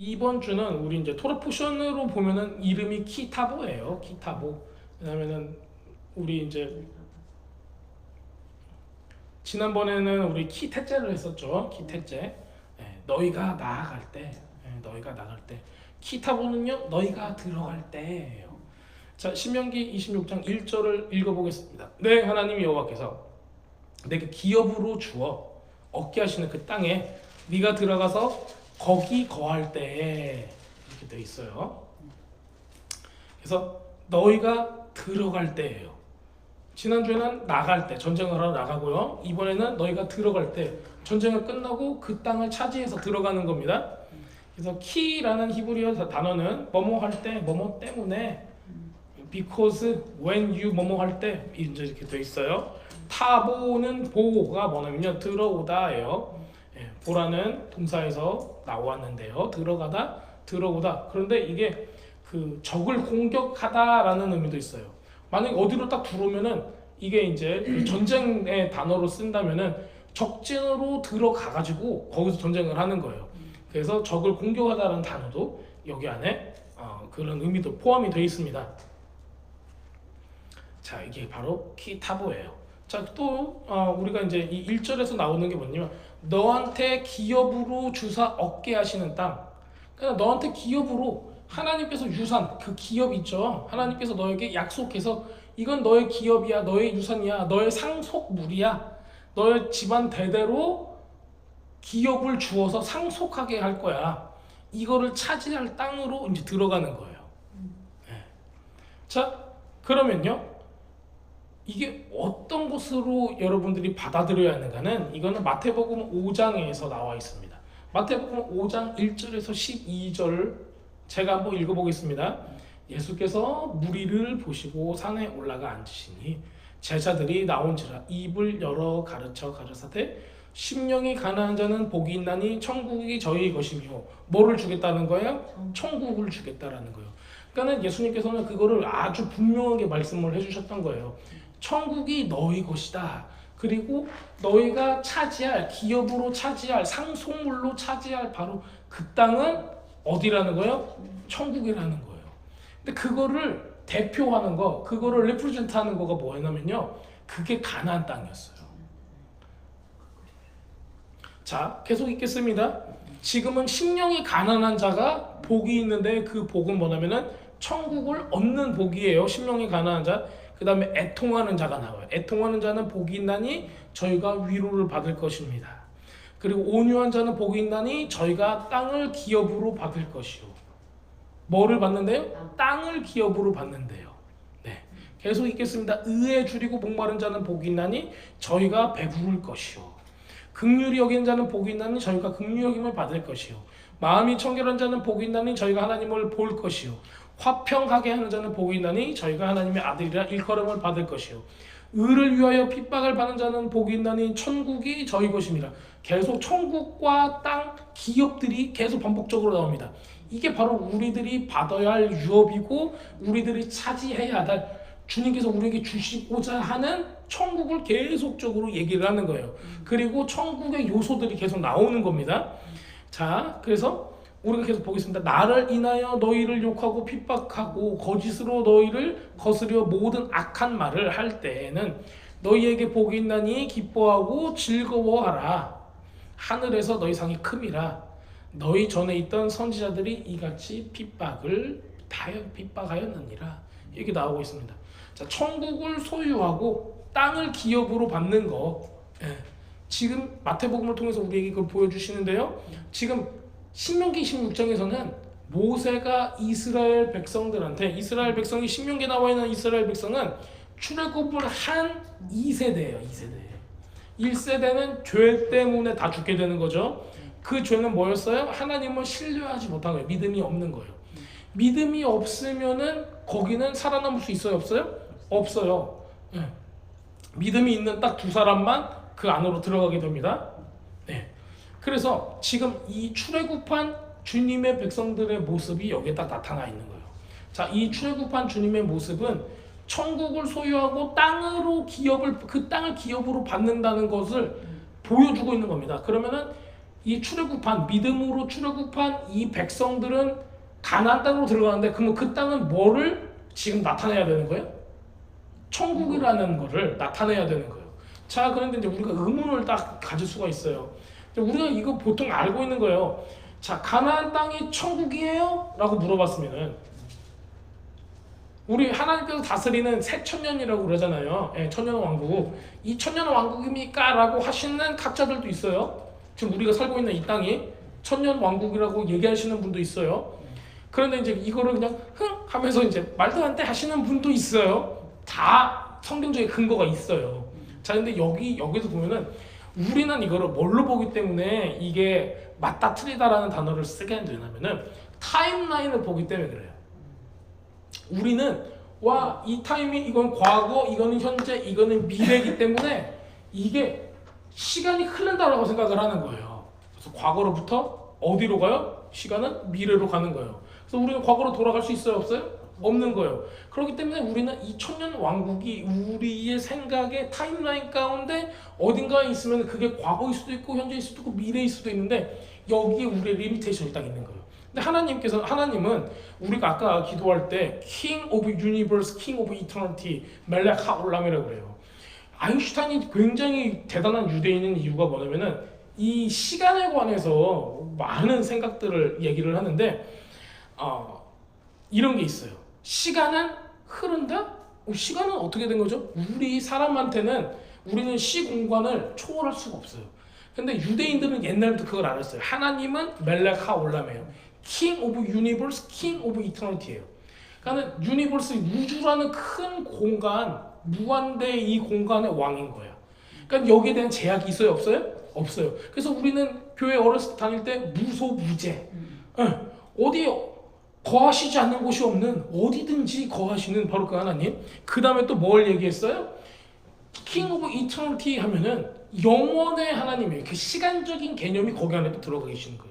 이번 주는 우리 이제 토라 포션으로 보면은 이름이 키타보예요. 키타보. 왜냐면은 우리 이제 지난번에는 우리 키테째를 했었죠. 키테째. 너희가 나아갈 때, 너희가 나갈 때. 키타보는요, 너희가 들어갈 때예요. 자, 신명기 26장 1절을 읽어보겠습니다. 네, 하나님 여호와께서 내게 기업으로 주어 얻게 하시는 그 땅에 네가 들어가서 거기 거할 때에 이렇게 돼 있어요. 그래서 너희가 들어갈 때예요. 지난주에는 나갈 때 전쟁을 하러 나가고요. 이번에는 너희가 들어갈 때 전쟁을 끝나고 그 땅을 차지해서 들어가는 겁니다. 그래서 키라는 히브리어 단어는 뭐뭐 할 때, 뭐뭐 때문에 because when you 뭐뭐 할 때 이렇게 돼 있어요. 타보는 보가 뭐냐면요, 들어오다예요. 보라는 동사에서 나왔는데요. 들어가다, 들어오다. 그런데 이게 그 적을 공격하다라는 의미도 있어요. 만약 어디로 딱 들어오면은 이게 이제 그 전쟁의 단어로 쓴다면은 적진으로 들어가가지고 거기서 전쟁을 하는 거예요. 그래서 적을 공격하다라는 단어도 여기 안에 그런 의미도 포함이 되어 있습니다. 자, 이게 바로 키타보예요. 자, 또 우리가 이제 이 1절에서 나오는 게 뭐냐면 너한테 기업으로 주사 얻게 하시는 땅. 그러니까 너한테 기업으로 하나님께서 유산, 그 기업 있죠. 하나님께서 너에게 약속해서 이건 너의 기업이야, 너의 유산이야, 너의 상속물이야. 너의 집안 대대로 기업을 주어서 상속하게 할 거야. 이거를 차지할 땅으로 이제 들어가는 거예요. 네. 자, 그러면요, 이게 어떤 것으로 여러분들이 받아들여야 하는가는 이거는 마태복음 5장에서 나와 있습니다. 마태복음 5장 1절에서 12절 제가 한번 읽어보겠습니다. 예수께서 무리를 보시고 산에 올라가 앉으시니 제자들이 나온지라 입을 열어 가르쳐 가르사대 심령이 가난한 자는 복이 있나니 천국이 저희 것이며 뭐를 주겠다는 거예요? 천국을 주겠다라는 거예요. 그러니까 예수님께서는 그거를 아주 분명하게 말씀을 해주셨던 거예요. 천국이 너희 것이다. 그리고 너희가 차지할, 기업으로 차지할, 상속물로 차지할 바로 그 땅은 어디라는 거예요? 천국이라는 거예요. 근데 그거를 대표하는 거, 그거를 레프레젠트 하는 거가 뭐냐면요, 그게 가나안 땅이었어요. 자, 계속 읽겠습니다. 지금은 심령이 가난한 자가 복이 있는데 그 복은 뭐냐면은 천국을 얻는 복이에요. 심령이 가난한 자. 그 다음에 애통하는 자가 나와요. 애통하는 자는 복이 있나니 저희가 위로를 받을 것입니다. 그리고 온유한 자는 복이 있나니 저희가 땅을 기업으로 받을 것이요. 뭐를 받는데요? 땅을 기업으로 받는데요. 네, 계속 읽겠습니다. 의에 줄이고 목마른 자는 복이 있나니 저희가 배부를 것이요. 긍휼히 여기는 자는 복이 있나니 저희가 긍휼히 여김을 받을 것이요. 마음이 청결한 자는 복이 있나니 저희가 하나님을 볼 것이요. 화평하게 하는 자는 복이 있나니 저희가 하나님의 아들이라 일컬음을 받을 것이요. 의를 위하여 핍박을 받는 자는 복이 있나니 천국이 저희 것입니다. 계속 천국과 땅, 기업들이 계속 반복적으로 나옵니다. 이게 바로 우리들이 받아야 할 유업이고 우리들이 차지해야 할, 주님께서 우리에게 주시고자 하는 천국을 계속적으로 얘기를 하는 거예요. 그리고 천국의 요소들이 계속 나오는 겁니다. 자, 그래서 우리가 계속 보겠습니다. 나를 인하여 너희를 욕하고 핍박하고 거짓으로 너희를 거스려 모든 악한 말을 할 때에는 너희에게 복이 있나니 기뻐하고 즐거워하라. 하늘에서 너희 상이 큼이라. 너희 전에 있던 선지자들이 이같이 핍박하였느니라. 이렇게 나오고 있습니다. 자, 천국을 소유하고 땅을 기업으로 받는 거, 지금 마태복음을 통해서 우리에게 그걸 보여주시는데요. 지금 신명기 26장에서는 모세가 이스라엘 백성들한테, 이스라엘 백성이 신명기에 나와 있는 이스라엘 백성은 출애굽을 한 2세대예요. 2세대. 1세대는 죄 때문에 다 죽게 되는 거죠. 그 죄는 뭐였어요? 하나님을 신뢰하지 못한 거예요. 믿음이 없는 거예요. 믿음이 없으면은 거기는 살아남을 수 있어요? 없어요? 없어요. 믿음이 있는 딱 두 사람만 그 안으로 들어가게 됩니다. 그래서 지금 이 출애굽한 주님의 백성들의 모습이 여기에 딱 나타나 있는 거예요. 자, 이 출애굽한 주님의 모습은 천국을 소유하고 그 땅을 기업으로 받는다는 것을 보여주고 있는 겁니다. 그러면은 이 출애굽한 믿음으로 출애굽한 이 백성들은 가나안 땅으로 들어가는데 그러면 그 땅은 뭐를 지금 나타내야 되는 거예요? 천국이라는 거를 나타내야 되는 거예요. 자, 그런데 이제 우리가 의문을 딱 가질 수가 있어요. 우리가 이거 보통 알고 있는 거예요. 자, 가나안 땅이 천국이에요? 라고 물어봤으면은 우리 하나님께서 다스리는 새 천년이라고 그러잖아요. 예, 천년 왕국. 이 천년 왕국입니까? 라고 하시는 학자들도 있어요. 지금 우리가 살고 있는 이 땅이 천년 왕국이라고 얘기하시는 분도 있어요. 그런데 이제 이거를 그냥 흥 하면서 이제 말도 안 돼 하시는 분도 있어요. 다 성경적인 근거가 있어요. 자, 근데 여기서 보면은 우리는 이거를 뭘로 보기 때문에 이게 맞다 틀리다라는 단어를 쓰게 되냐면은 타임라인을 보기 때문에 그래요. 우리는 이 타임이 이건 과거, 이거는 현재, 이거는 미래이기 때문에 이게 시간이 흐른다라고 생각을 하는 거예요. 그래서 과거로부터 어디로 가요? 시간은 미래로 가는 거예요. 그래서 우리는 과거로 돌아갈 수 있어요? 없어요? 없는 거예요. 그렇기 때문에 우리는 이 천년 왕국이 우리의 생각의 타임라인 가운데 어딘가에 있으면 그게 과거일 수도 있고 현재일 수도 있고 미래일 수도 있는데 여기에 우리의 리미테이션이 딱 있는 거예요. 근데 하나님은 우리가 아까 기도할 때 King of Universe, King of Eternity, 멜렉 하올람이라고 그래요. 아인슈타인이 굉장히 대단한 유대인인 이유가 뭐냐면은 이 시간에 관해서 많은 생각들을 얘기를 하는데 이런 게 있어요. 시간은 흐른다? 시간은 어떻게 된 거죠? 우리는 시공간을 초월할 수가 없어요. 근데 유대인들은 옛날부터 그걸 알았어요. 하나님은 멜렉 하올람이에요. King of Universe, King of Eternity예요. 그러니까 유니버스, 우주라는 큰 공간, 무한대의 이 공간의 왕인 거야. 그러니까 여기에 대한 제약이 있어요? 없어요? 없어요. 그래서 우리는 교회 어렸을 때 다닐 때 무소부재. 어디 거하시지 않는 곳이 없는, 어디든지 거하시는 바로 그 하나님. 그 다음에 또 뭘 얘기했어요? King of Eternity 하면은 영원의 하나님이에요. 그 시간적인 개념이 거기 안에 또 들어가 계시는 거예요.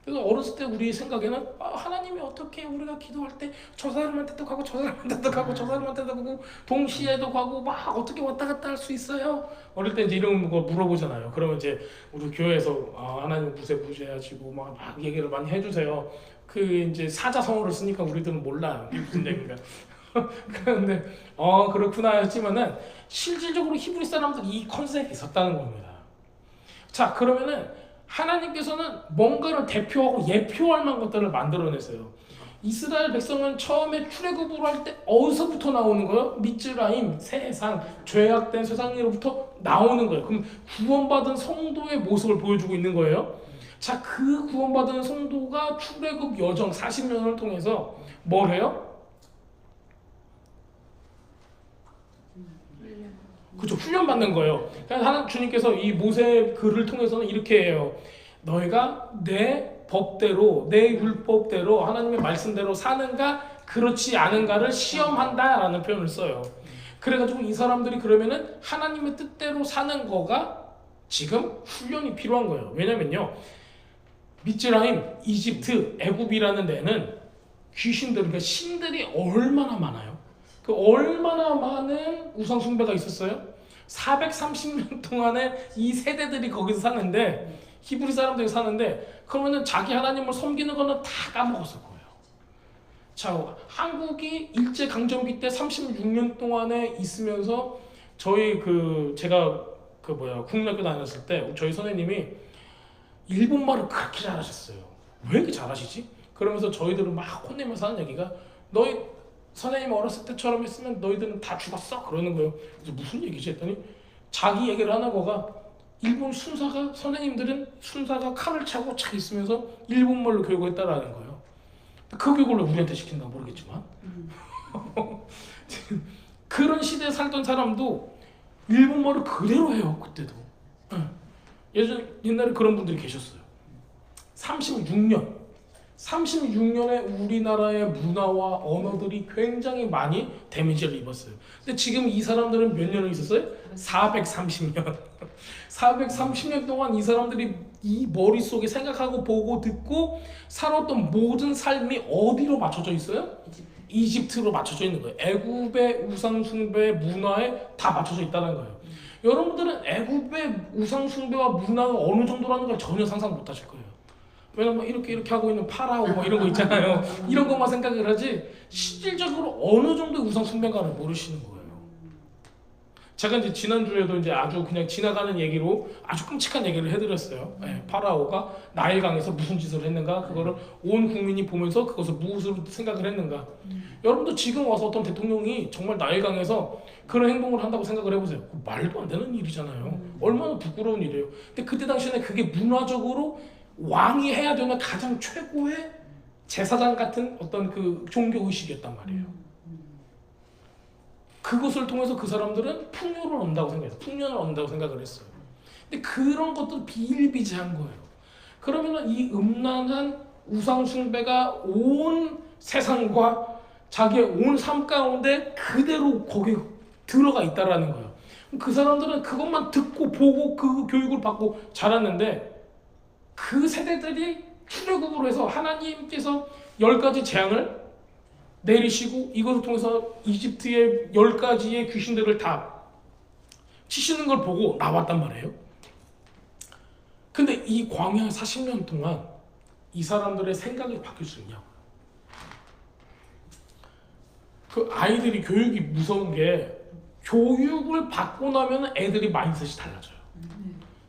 그래서 어렸을 때 우리 생각에는 하나님이 어떻게 우리가 기도할 때 저 사람한테도 가고 저 사람한테도 가고 저 사람한테도 가고 동시에도 가고 막 어떻게 왔다 갔다 할 수 있어요? 어릴 때 이제 이런 거 물어보잖아요. 그러면 이제 우리 교회에서 하나님 무시하시고 막 얘기를 많이 해주세요. 그 이제 사자성어를 쓰니까 우리들은 몰라요. 이게 무슨 얘기인가. 그런데 그렇구나 했지만은 실질적으로 히브리 사람들이 이 컨셉이 있었다는 겁니다. 자, 그러면은 하나님께서는 뭔가를 대표하고 예표할 만한 것들을 만들어내세요. 이스라엘 백성은 처음에 출애굽을 할 때 어디서부터 나오는 거예요? 미즈라임, 세상, 죄악된 세상으로부터 나오는 거예요. 그럼 구원받은 성도의 모습을 보여주고 있는 거예요. 자, 그 구원받은 성도가 출애굽 여정 40년을 통해서 뭘 해요? 그렇죠. 훈련받는 거예요. 그러니까 하나님 주님께서 이 모세 글을 통해서는 이렇게 해요. 너희가 내 법대로, 내 율법대로, 하나님의 말씀대로 사는가 그렇지 않은가를 시험한다라는 표현을 써요. 그래가지고 이 사람들이 그러면은 하나님의 뜻대로 사는 거가 지금 훈련이 필요한 거예요. 왜냐면요, 미즈라임, 이집트, 애굽이라는 데는 귀신들, 그러니까 신들이 얼마나 많아요. 그 얼마나 많은 우상 숭배가 있었어요? 430년 동안에 이 세대들이 거기서 사는데, 히브리 사람들이 사는데, 그러면은 자기 하나님을 섬기는 거는 다 까먹었을 거예요. 자, 한국이 일제 강점기 때 36년 동안에 있으면서 제가 국민학교 다녔을 때 저희 선생님이 일본말을 그렇게 잘하셨어요. 왜 이렇게 잘하시지? 그러면서 저희들은 막 혼내면서 하는 얘기가, 너희 선생님 어렸을 때처럼 했으면 너희들은 다 죽었어? 그러는 거예요. 그래서 무슨 얘기지 했더니 자기 얘기를 하는 거가 일본 선생님들은 순사가 칼을 차고 착 있으면서 일본말로 교육을 했다라는 거예요. 그 교육을 왜 우리한테 시킨가 모르겠지만 그런 시대에 살던 사람도 일본말을 그대로 해요. 그때도. 옛날에 그런 분들이 계셨어요. 36년에 우리나라의 문화와 언어들이 굉장히 많이 데미지를 입었어요. 근데 지금 이 사람들은 몇 년을 있었어요? 430년. 430년 동안 이 사람들이 이 머릿속에 생각하고 보고 듣고 살았던 모든 삶이 어디로 맞춰져 있어요? 이집트로 맞춰져 있는 거예요. 애굽의 우상 숭배 문화에 다 맞춰져 있다는 거예요. 여러분들은 애굽의 우상 숭배와 문화가 어느 정도라는 걸 전혀 상상 못 하실 거예요. 왜냐면 이렇게 하고 있는 파라오 뭐 이런 거 있잖아요. 이런 것만 생각을 하지 실질적으로 어느 정도의 우상 숭배가를 모르시는 거예요. 제가 이제 지난주에도 이제 아주 그냥 지나가는 얘기로 아주 끔찍한 얘기를 해드렸어요. 파라오가 나일강에서 무슨 짓을 했는가, 그거를 온 국민이 보면서 그것을 무엇으로 생각을 했는가. 여러분도 지금 와서 어떤 대통령이 정말 나일강에서 그런 행동을 한다고 생각을 해보세요. 말도 안 되는 일이잖아요. 얼마나 부끄러운 일이에요. 근데 그때 당시에는 그게 문화적으로 왕이 해야 되는 가장 최고의 제사장 같은 어떤 그 종교 의식이었단 말이에요. 그것을 통해서 그 사람들은 풍요를 얻는다고 생각했어요. 풍년을 얻는다고 생각을 했어요. 근데 그런 것도 비일비재한 거예요. 그러면 이 음란한 우상 숭배가 온 세상과 자기의 온 삶 가운데 그대로 거기에 들어가 있다라는 거예요. 그 사람들은 그것만 듣고 보고 그 교육을 받고 자랐는데 그 세대들이 출애굽으로 해서 하나님께서 10가지 재앙을 내리시고 이것을 통해서 이집트의 10가지의 귀신들을 다 치시는 걸 보고 나왔단 말이에요. 근데 이 광야 40년 동안 이 사람들의 생각이 바뀔 수 있냐고. 그 아이들이 교육이 무서운 게 교육을 받고 나면 애들이 마인드셋이 달라져요.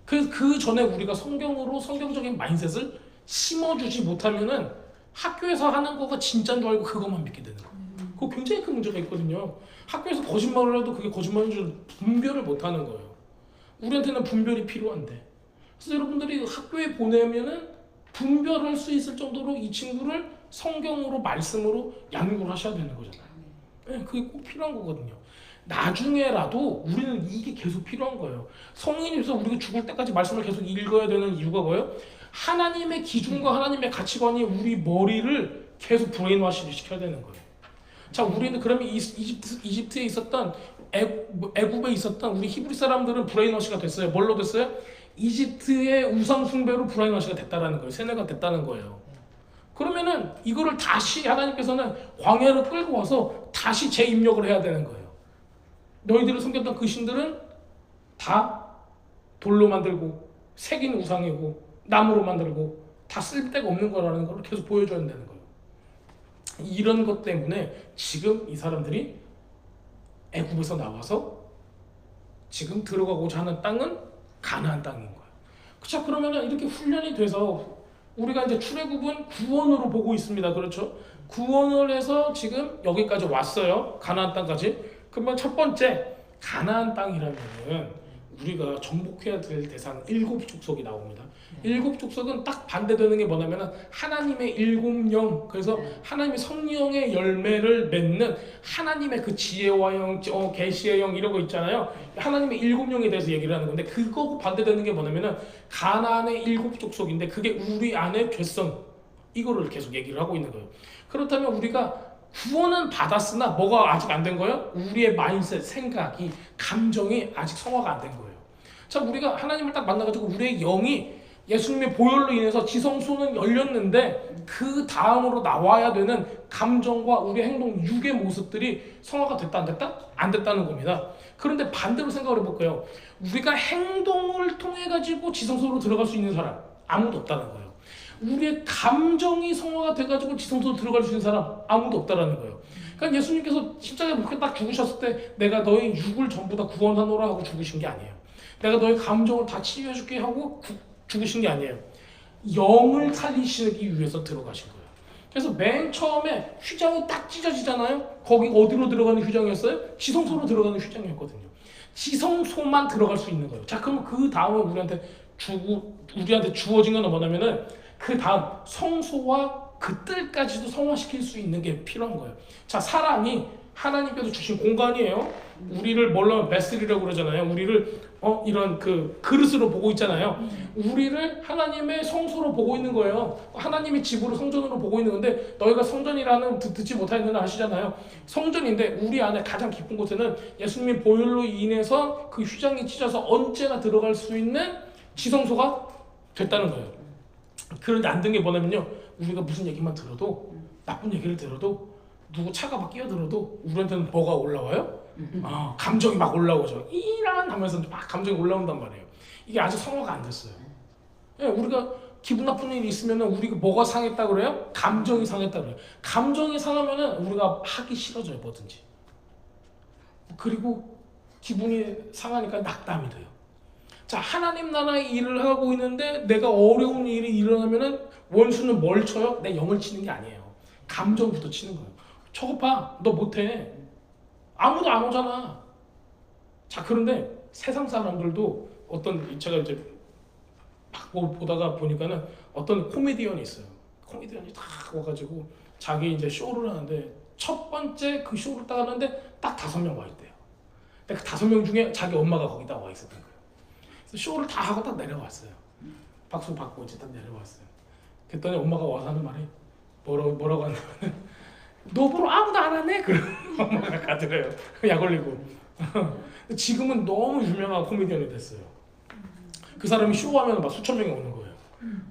그래서 그 전에 우리가 성경으로 성경적인 마인드셋을 심어주지 못하면은 학교에서 하는 거가 진짜인 줄 알고 그것만 믿게 되는 거예요. 그거 굉장히 큰 문제가 있거든요. 학교에서 거짓말을 해도 그게 거짓말인 줄 분별을 못하는 거예요. 우리한테는 분별이 필요한데. 그래서 여러분들이 학교에 보내면은 분별할 수 있을 정도로 이 친구를 성경으로 말씀으로 양육을 하셔야 되는 거잖아요. 네, 그게 꼭 필요한 거거든요. 나중에라도 우리는 이게 계속 필요한 거예요. 성인이 돼서 우리가 죽을 때까지 말씀을 계속 읽어야 되는 이유가 뭐예요? 하나님의 기준과 하나님의 가치관이 우리 머리를 계속 브레인워시를 시켜야 되는 거예요. 자, 우리는 그러면 이집트에 있었던 애굽에 있었던 우리 히브리 사람들은 브레인워시가 됐어요. 뭘로 됐어요? 이집트의 우상 숭배로 브레인워시가 됐다라는 거예요. 세뇌가 됐다는 거예요. 그러면은 이거를 다시 하나님께서는 광야로 끌고 와서 다시 재입력을 해야 되는 거예요. 너희들을 섬겼던 그 신들은 다 돌로 만들고 새긴 우상이고 나무로 만들고 다 쓸데가 없는 거라는 걸 계속 보여줘야 되는 거예요. 이런 것 때문에 지금 이 사람들이 애굽에서 나와서 지금 들어가고자 하는 땅은 가나안 땅인 거예요. 그렇죠? 그러면은 이렇게 훈련이 돼서 우리가 이제 출애굽은 구원으로 보고 있습니다. 그렇죠? 구원을 해서 지금 여기까지 왔어요. 가나안 땅까지. 그러면 첫 번째 가나안 땅이라면은 우리가 정복해야 될 대상 7족속이 나옵니다. 7족속은 딱 반대되는 게 뭐냐면 하나님의 7영, 그래서 하나님의 성령의 열매를 맺는 하나님의 그 지혜와 영, 계시의 영 이런 거 있잖아요. 하나님의 7영에 대해서 얘기를 하는 건데 그거 반대되는 게 뭐냐면 가나안의 7족속인데 그게 우리 안에 죄성 이거를 계속 얘기를 하고 있는 거예요. 그렇다면 우리가 구원은 받았으나 뭐가 아직 안 된 거예요? 우리의 마인드셋, 생각이, 감정이 아직 성화가 안 된 거예요. 자, 우리가 하나님을 딱 만나가지고 우리의 영이 예수님의 보혈로 인해서 지성소는 열렸는데 그 다음으로 나와야 되는 감정과 우리의 행동, 육의 모습들이 성화가 됐다 안 됐다? 안 됐다는 겁니다. 그런데 반대로 생각을 해볼까요? 우리가 행동을 통해 가지고 지성소로 들어갈 수 있는 사람 아무도 없다는 거예요. 우리의 감정이 성화가 돼가지고 지성소로 들어갈 수 있는 사람 아무도 없다라는 거예요. 그러니까 예수님께서 십자가에 못 딱 죽으셨을 때 내가 너의 육을 전부 다 구원하노라 하고 죽으신 게 아니에요. 내가 너의 감정을 다 치유해줄게 하고 죽으신 게 아니에요. 영을 살리시기 위해서 들어가신 거예요. 그래서 맨 처음에 휘장이 딱 찢어지잖아요. 거기 어디로 들어가는 휘장이었어요? 지성소로 들어가는 휘장이었거든요. 지성소만 들어갈 수 있는 거예요. 자, 그럼 그 다음에 우리한테 주어진 건 뭐냐면은 그 다음 성소와 그 뜰까지도 성화시킬 수 있는 게 필요한 거예요. 자, 사람이 하나님께서 주신 공간이에요. 우리를 뭘로 베슬이라고 그러잖아요. 우리를 이런 그 그릇으로 보고 있잖아요. 우리를 하나님의 성소로 보고 있는 거예요. 하나님의 집으로 성전으로 보고 있는 건데 너희가 성전이라는 듣지 못하였느냐 하시잖아요. 성전인데 우리 안에 가장 깊은 곳에는 예수님의 보혈로 인해서 그 휘장이 찢어서 언제나 들어갈 수 있는 지성소가 됐다는 거예요. 그런데 안 된 게 뭐냐면요. 우리가 무슨 얘기만 들어도 나쁜 얘기를 들어도 누구 차가 막 끼어들어도 우리한테는 뭐가 올라와요? 감정이 막 올라오죠. 이란 하면서 막 감정이 올라온단 말이에요. 이게 아직 성화가 안 됐어요. 예, 우리가 기분 나쁜 일이 있으면 우리가 뭐가 상했다 그래요? 감정이 상했다 그래요. 감정이 상하면 우리가 하기 싫어져요, 뭐든지. 그리고 기분이 상하니까 낙담이 돼요. 자, 하나님 나라의 일을 하고 있는데 내가 어려운 일이 일어나면은 원수는 뭘 쳐요? 내 영을 치는 게 아니에요. 감정부터 치는 거예요. 저거 봐, 너 못해. 아무도 안 오잖아. 자, 그런데 세상 사람들도 제가 이제 막 보다가 보니까는 어떤 코미디언이 있어요. 코미디언이 딱 와가지고 자기 이제 쇼를 하는데 첫 번째 그 쇼를 딱 하는데 딱 5명 와 있대요. 근데 그 5명 중에 자기 엄마가 거기다 와 있었던 거예요. 그래서 쇼를 다 하고 딱 내려왔어요. 박수 받고 이제 딱 내려왔어요. 그랬더니 엄마가 와서 하는 말이 뭐라고 하냐면 너 보러 아무도 안 하네? 그러고 엄마가 가더래요. 약 올리고. 지금은 너무 유명한 코미디언이 됐어요. 그 사람이 쇼하면 막 수천 명이 오는 거예요.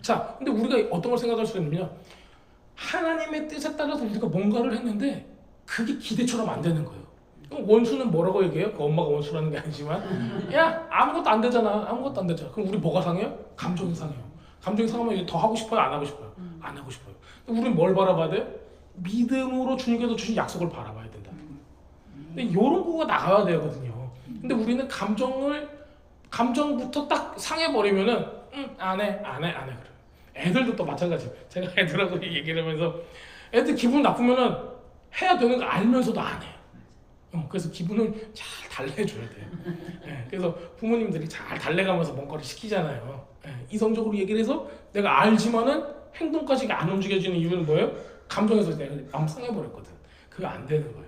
자, 근데 우리가 어떤 걸 생각할 수 있느냐? 하나님의 뜻에 따라서 우리가 뭔가를 했는데 그게 기대처럼 안 되는 거예요. 그럼 원수는 뭐라고 얘기해요? 그 엄마가 원수라는 게 아니지만 야, 아무것도 안 되잖아. 아무것도 안 되잖아. 그럼 우리 뭐가 상해요? 감정이 상해요. 감정이 상하면 이제 더 하고 싶어요? 안 하고 싶어요? 안 하고 싶어요. 우리는 뭘 바라봐야 돼요? 믿음으로 주님께서 주신 약속을 바라봐야 된다. 근데 이런 거가 나가야 되거든요. 근데 우리는 감정부터 딱 상해버리면은 안 해. 그래. 애들도 또 마찬가지예요. 제가 애들하고 얘기를 하면서 애들 기분 나쁘면은 해야 되는 거 알면서도 안 해요. 그래서 기분을 잘 달래줘야 돼요. 네, 그래서 부모님들이 잘 달래가면서 뭔가를 시키잖아요. 네, 이성적으로 얘기를 해서 내가 알지만은 행동까지 안 움직여지는 이유는 뭐예요? 감정에서 내가 너무 상해버렸거든. 그게 안 되는 거예요.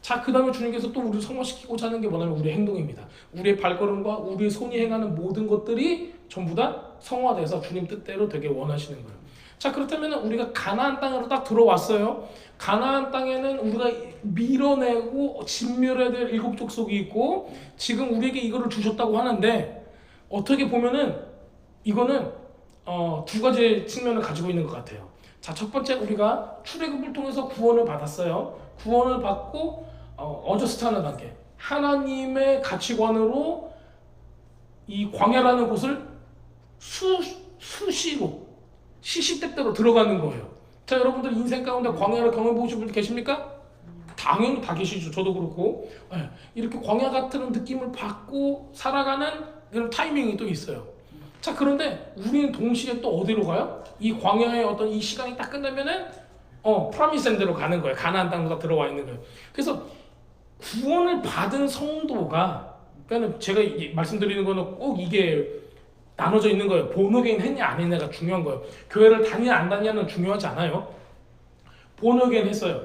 자, 그 다음에 주님께서 또 우리를 성화시키고자 하는 게 뭐냐면 우리의 행동입니다. 우리의 발걸음과 우리의 손이 행하는 모든 것들이 전부 다 성화돼서 주님 뜻대로 되게 원하시는 거예요. 자, 그렇다면 우리가 가나안 땅으로 딱 들어왔어요. 가나안 땅에는 우리가 밀어내고 진멸해야 될 7 족속이 있고 지금 우리에게 이거를 주셨다고 하는데 어떻게 보면은 이거는 2가지 측면을 가지고 있는 것 같아요. 자, 첫 번째 우리가 출애굽을 통해서 구원을 받았어요. 구원을 받고 어저스트하는 단계. 하나님의 가치관으로 이 광야라는 곳을 수시로 시시때때로 들어가는 거예요. 자, 여러분들 인생 가운데 광야를 경험해 보신 분들 계십니까? 당연히 다 계시죠. 저도 그렇고. 네, 이렇게 광야 같은 느낌을 받고 살아가는 그런 타이밍이 또 있어요. 자, 그런데 우리는 동시에 또 어디로 가요? 이 광야의 어떤 이 시간이 딱 끝나면은 프라미스랜드로 가는 거예요. 가나안 땅으로 들어와 있는 거예요. 그래서 구원을 받은 성도가, 그러니까 제가 말씀드리는 거는 꼭 이게 나눠져 있는 거예요. 본어게인 했냐 안 했냐가 중요한 거예요. 교회를 다니냐 안 다니냐는 중요하지 않아요. 본어게인 했어요.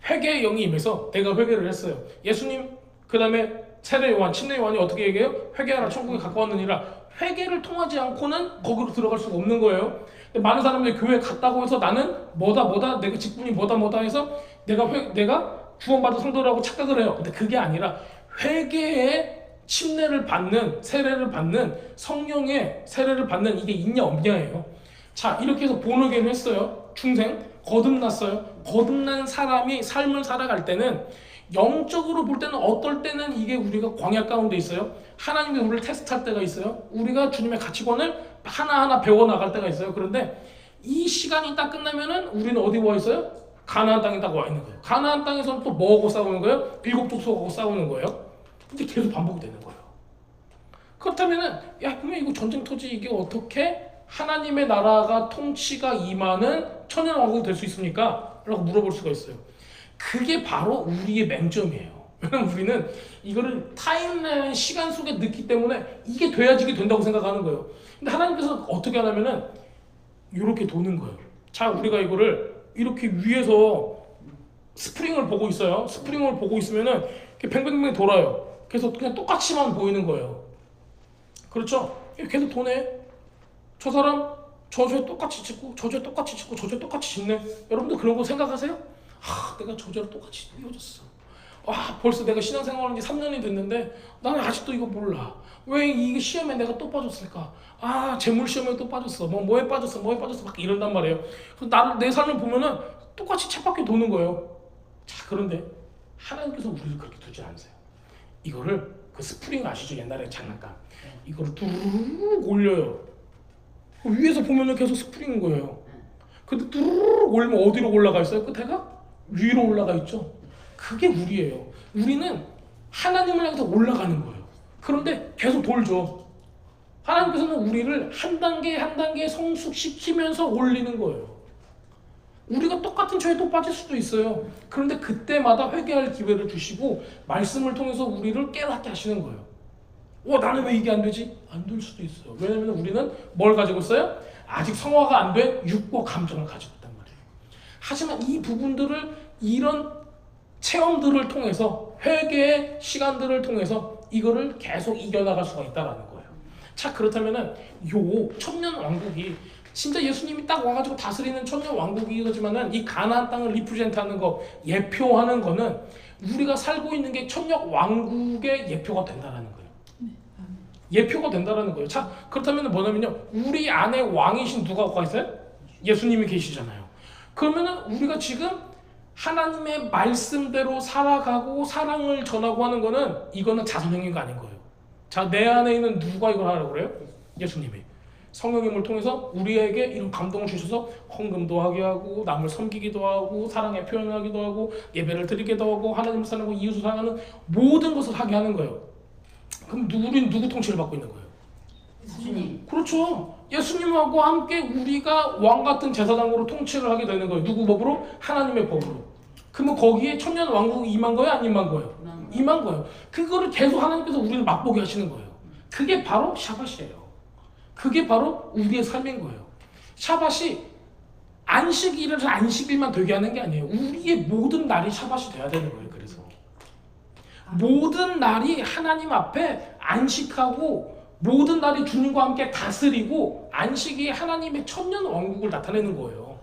회개의 영이 임해서 내가 회개를 했어요. 예수님, 그 다음에 세례 요한, 침례 요한이 어떻게 얘기해요? 회개하라 천국에 가까웠느니라. 회개를 통하지 않고는 거기로 들어갈 수가 없는 거예요. 근데 많은 사람들이 교회 갔다고 해서 나는 뭐다 내가 직분이 뭐다 해서 내가 구원받은 성도라고 착각을 해요. 근데 그게 아니라 회개의 침례를 받는, 세례를 받는, 성령의 세례를 받는 이게 있냐 없냐예요. 자, 이렇게 해서 본어게인 했어요. 중생 거듭났어요. 거듭난 사람이 삶을 살아갈 때는 영적으로 볼 때는 어떨 때는 이게 우리가 광야 가운데 있어요. 하나님이 우리를 테스트할 때가 있어요. 우리가 주님의 가치관을 하나하나 배워나갈 때가 있어요. 그런데 이 시간이 딱 끝나면은 우리는 어디 와 있어요? 가나안 땅에 딱 와 있는 거예요. 가나안 땅에서는 또 뭐하고 싸우는 거예요? 7 족속하고 싸우는 거예요. 근데 계속 반복이 되는 거예요. 그렇다면은 그러면 이거 전쟁터지 이게 어떻게 하나님의 나라가 통치가 임하는 천연왕국이 될 수 있습니까? 라고 물어볼 수가 있어요. 그게 바로 우리의 맹점이에요. 왜냐면 우리는 이거를 타임라인 시간 속에 넣기 때문에 이게 돼야지 이게 된다고 생각하는 거예요. 근데 하나님께서 어떻게 하냐면은 이렇게 도는 거예요. 자, 우리가 이거를 이렇게 위에서 스프링을 보고 있어요. 스프링을 보고 있으면은 이렇게 뱅뱅뱅 돌아요. 그래서 그냥 똑같이만 보이는 거예요. 그렇죠? 계속 도네. 저 사람 저주에 똑같이 짓고 저주에 똑같이 짓고 저주에 똑같이 짓네. 여러분들 그런 거 생각하세요? 내가 저주에 똑같이 이어졌어. 벌써 내가 신앙생활한 지 3년이 됐는데 나는 아직도 이거 몰라. 왜 이게 시험에 내가 또 빠졌을까? 재물 시험에 또 빠졌어. 뭐에 빠졌어 막 이런단 말이에요. 그래서 내 삶을 보면은 똑같이 쳇바퀴 도는 거예요. 자, 그런데 하나님께서 우리를 그렇게 두지 않으세요. 이거를 그 스프링 아시죠? 옛날에 장난감. 이거를 뚜루룩 올려요. 위에서 보면은 계속 스프링인 거예요. 근데 뚜루룩 올리면 어디로 올라가 있어요? 끝에가? 위로 올라가 있죠. 그게 우리예요. 우리는 하나님을 향해서 올라가는 거예요. 그런데 계속 돌죠. 하나님께서는 우리를 한 단계 한 단계 성숙시키면서 올리는 거예요. 우리가 똑같은 죄에 또 빠질 수도 있어요. 그런데 그때마다 회개할 기회를 주시고 말씀을 통해서 우리를 깨닫게 하시는 거예요. 나는 왜 이게 안 되지? 안 될 수도 있어요. 왜냐면 우리는 뭘 가지고 있어요? 아직 성화가 안 된 육과 감정을 가지고 있단 말이에요. 하지만 이 부분들을 이런 체험들을 통해서 회개의 시간들을 통해서 이거를 계속 이겨나갈 수가 있다는 거예요. 자, 그렇다면은 요 천년 왕국이 진짜 예수님이 딱 와가지고 다스리는 천년 왕국이지만은 이 가나안 땅을 리프레젠트하는 거, 예표하는 거는 우리가 살고 있는 게 천년 왕국의 예표가 된다는 거예요. 예표가 된다는 거예요. 자, 그렇다면 뭐냐면요, 우리 안에 왕이신 누가 와 있어요? 예수님이 계시잖아요. 그러면은 우리가 지금 하나님의 말씀대로 살아가고 사랑을 전하고 하는 거는 이거는 자선행위가 아닌 거예요. 자, 내 안에 있는 누가 이걸 하라고 그래요? 예수님이. 성령님을 통해서 우리에게 이런 감동을 주셔서 헌금도 하게 하고 남을 섬기기도 하고 사랑의 표현을 하기도 하고 예배를 드리기도 하고 하나님을 사랑하고 이웃을 사랑하는 모든 것을 하게 하는 거예요. 그럼 우리는 누구 통치를 받고 있는 거예요? 예수님. 그렇죠. 예수님하고 함께 우리가 왕같은 제사장으로 통치를 하게 되는 거예요. 누구 법으로? 하나님의 법으로. 그러면 거기에 천년 왕국이 임한 거예요? 안 임한 거예요? 임한 거예요. 그거를 계속 하나님께서 우리를 맛보게 하시는 거예요. 그게 바로 샤밧이에요. 그게 바로 우리의 삶인 거예요. 샤밧이 안식일을 안식일만 되게 하는 게 아니에요. 우리의 모든 날이 샤밧이 돼야 되는 거예요. 그래서 모든 날이 하나님 앞에 안식하고 모든 날이 주님과 함께 다스리고 안식이 하나님의 천년 왕국을 나타내는 거예요.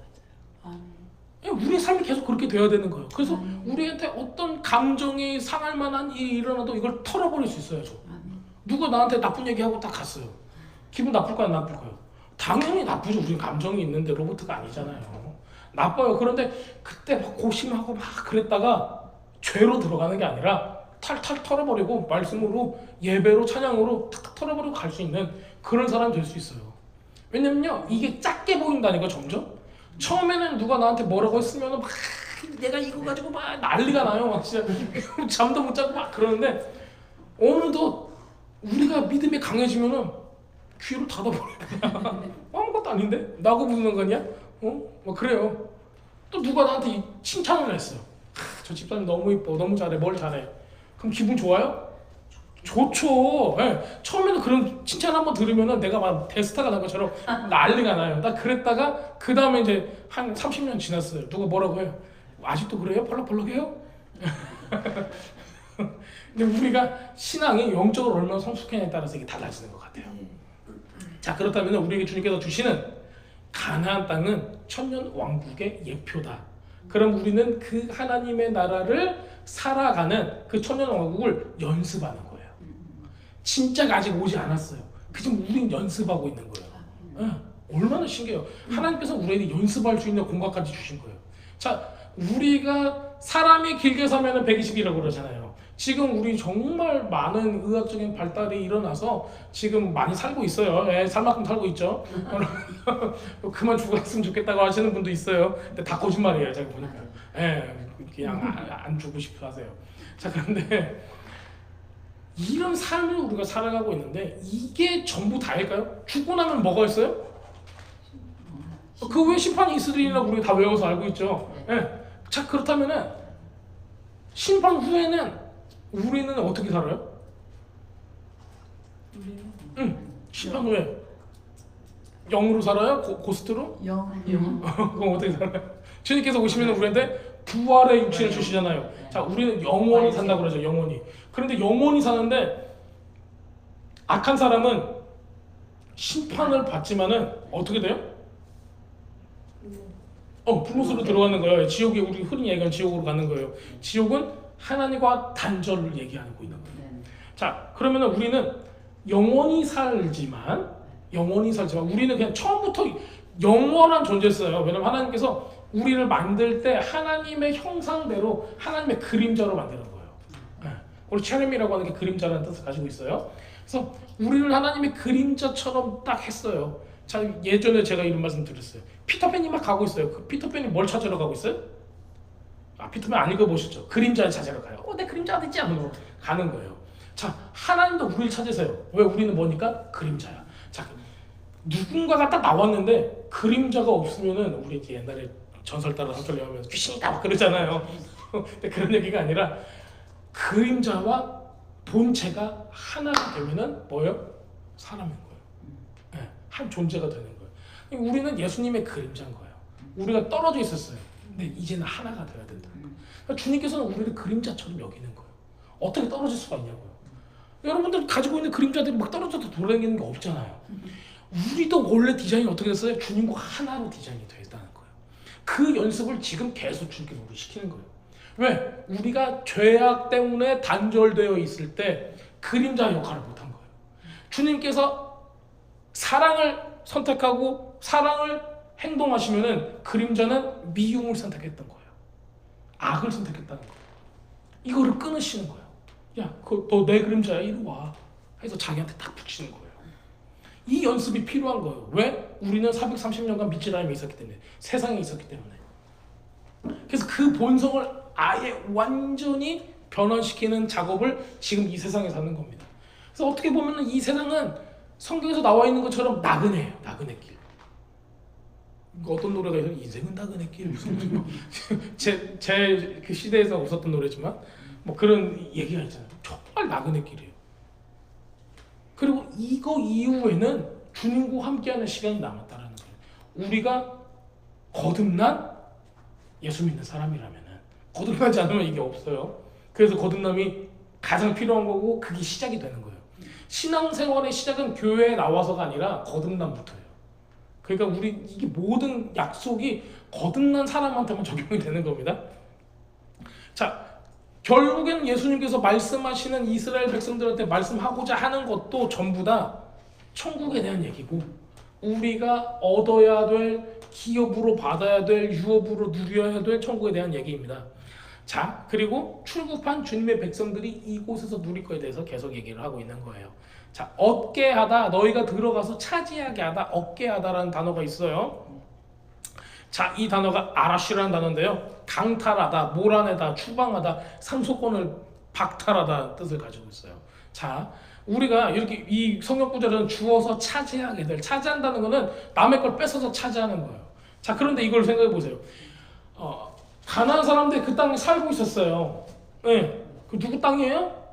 우리의 삶이 계속 그렇게 돼야 되는 거예요. 그래서 우리한테 어떤 감정이 상할 만한 일이 일어나도 이걸 털어버릴 수 있어야죠. 누가 나한테 나쁜 얘기하고 딱 갔어요. 기분 나쁠까요? 안 나쁠까요? 당연히 나쁘죠. 우리는 감정이 있는데 로봇가 아니잖아요. 나빠요. 그런데 그때 막 고심하고 막 그랬다가 죄로 들어가는 게 아니라 탈탈 털어버리고 말씀으로 예배로 찬양으로 탁탁 털어버리고 갈 수 있는 그런 사람이 될 수 있어요. 왜냐면요, 이게 작게 보인다니까. 점점 처음에는 누가 나한테 뭐라고 했으면 막 내가 이거 가지고 막 난리가 나요. 막 진짜 잠도 못 자고 막 그러는데 어느덧 우리가 믿음이 강해지면은 귀를 닫아버려요. 아무것도 아닌데? 나고 부르는 거냐? 뭐 그래요. 또 누가 나한테 칭찬을 했어요. 저 집사님 너무 이뻐, 너무 잘해, 뭘 잘해. 그럼 기분 좋아요? 좋죠. 네. 처음에는 그런 칭찬 한번 들으면은 내가 막 대스타가 난 것처럼 난리가 나요. 나 그랬다가 그 다음에 이제 한 30년 지났어요. 누가 뭐라고 해요? 아직도 그래요? 펄럭펄럭해요? 근데 우리가 신앙이 영적으로 얼마나 성숙했냐에 따라서 이게 달라지는 것 같아요. 자, 그렇다면 우리에게 주님께서 주시는 가나안 땅은 천년 왕국의 예표다. 그럼 우리는 그 하나님의 나라를 살아가는 그 천년 왕국을 연습하는 거예요. 진짜가 아직 오지 않았어요. 지금 우린 연습하고 있는 거예요. 얼마나 신기해요. 하나님께서 우리에게 연습할 수 있는 공간까지 주신 거예요. 자, 우리가 사람이 길게 살면 120이라고 그러잖아요. 지금 우리 정말 많은 의학적인 발달이 일어나서 지금 많이 살고 있어요. 살 만큼 살고 있죠. 그만 죽었으면 좋겠다고 하시는 분도 있어요. 근데 다 거짓말이에요. 제가 보니까. 그냥 안 죽고 싶어 하세요. 자, 그런데 이런 삶을 우리가 살아가고 있는데 이게 전부 다일까요? 죽고 나면 뭐가 있어요? 그 외에 심판이 있으리라고 우리가 다 외워서 알고 있죠. 자, 그렇다면은 심판 후에는 우리는 어떻게 살아요? 심판 후에 영으로 살아요? 고스트로? 영. 그럼 어떻게 살아요? 주님께서 오시면 우리한테 부활의 육신을 주시잖아요. 자, 우리는 영원히 산다고 그러죠. 영원히. 그런데 영원히 사는데 악한 사람은 심판을 받지만은 어떻게 돼요? 불못으로 들어가는 거예요. 지옥에 우리 흔히 얘기하는 지옥으로 가는 거예요. 지옥은 하나님과 단절을 얘기하고 있는 거예요. 자, 그러면 우리는 영원히 살지만 우리는 그냥 처음부터 영원한 존재였어요. 왜냐면 하나님께서 우리를 만들 때 하나님의 형상대로 하나님의 그림자로 만드는 거예요. 우리 체렘이라고 하는 게 그림자라는 뜻을 가지고 있어요. 그래서 우리를 하나님의 그림자처럼 딱 했어요. 자, 예전에 제가 이런 말씀 드렸어요. 피터팬이 막 가고 있어요. 그 피터팬이 뭘 찾으러 가고 있어요? 피터팬 안 읽어보셨죠? 그림자를 찾으러 가요. 내 그림자 어디 있지? 하면서 가는 거예요. 자, 하나님도 우리를 찾으세요. 왜? 우리는 뭐니까? 그림자야. 자, 누군가가 딱 나왔는데 그림자가 없으면은 우리 옛날에 전설 따라 설교 하면서 귀신이다 막 그러잖아요. 근데 그런 얘기가 아니라 그림자와 본체가 하나가 되면은 뭐예요? 사람인 거예요. 네, 한 존재가 되는 거예요. 우리는 예수님의 그림자인 거예요. 우리가 떨어져 있었어요. 근데 이제는 하나가 되어야 된다. 그러니까 주님께서는 우리를 그림자처럼 여기는 거예요. 어떻게 떨어질 수가 있냐고요. 여러분들 가지고 있는 그림자들이 막 떨어져서 돌아다니는 게 없잖아요. 우리도 원래 디자인이 어떻게 됐어요? 주님과 하나로 디자인이 되어 있다는 거예요. 그 연습을 지금 계속 주님께서 우리 시키는 거예요. 왜? 우리가 죄악 때문에 단절되어 있을 때 그림자 역할을 못한 거예요. 주님께서 사랑을 선택하고 사랑을 행동하시면은 그림자는 미움을 선택했던 거예요. 악을 선택했다는 거예요. 이거를 끊으시는 거예요. 야, 너 내 그림자야, 이리 와. 해서 자기한테 딱 붙이는 거예요. 이 연습이 필요한 거예요. 왜? 우리는 430년간 믿지 않음에 있었기 때문에, 세상에 있었기 때문에. 그래서 그 본성을 아예 완전히 변화시키는 작업을 지금 이 세상에서 하는 겁니다. 그래서 어떻게 보면 이 세상은 성경에서 나와 있는 것처럼 나그네예요. 나그네 길. 어떤 노래가 있어요? 인생은 나그네 길. 제 그 시대에서 웃었던 노래지만 뭐 그런 얘기가 있잖아요. 정말 나그네 길이에요. 그리고 이거 이후에는 주님과 함께하는 시간이 남았다라는 거예요. 우리가 거듭난 예수 믿는 사람이라면은 거듭나지 않으면 이게 없어요. 그래서 거듭남이 가장 필요한 거고 그게 시작이 되는 거예요. 신앙생활의 시작은 교회에 나와서가 아니라 거듭남부터예요. 그러니까 우리 이게 모든 약속이 거듭난 사람한테만 적용이 되는 겁니다. 자, 결국에는 예수님께서 말씀하시는 이스라엘 백성들한테 말씀하고자 하는 것도 전부 다 천국에 대한 얘기고 우리가 얻어야 될 기업으로 받아야 될 유업으로 누려야 될 천국에 대한 얘기입니다. 자, 그리고 출국한 주님의 백성들이 이곳에서 누릴 거에 대해서 계속 얘기를 하고 있는 거예요. 자, 얻게 하다, 너희가 들어가서 차지하게 하다, 얻게 하다라는 단어가 있어요. 자, 이 단어가 아라시라는 단어인데요. 강탈하다, 몰아내다, 추방하다, 상속권을 박탈하다 뜻을 가지고 있어요. 자, 우리가 이렇게 이 성경 구절은 주어서 차지하게 될, 차지한다는 거는 남의 걸 뺏어서 차지하는 거예요. 자, 그런데 이걸 생각해 보세요. 가나안 사람들이 그 땅에 살고 있었어요. 네, 그 누구 땅이에요?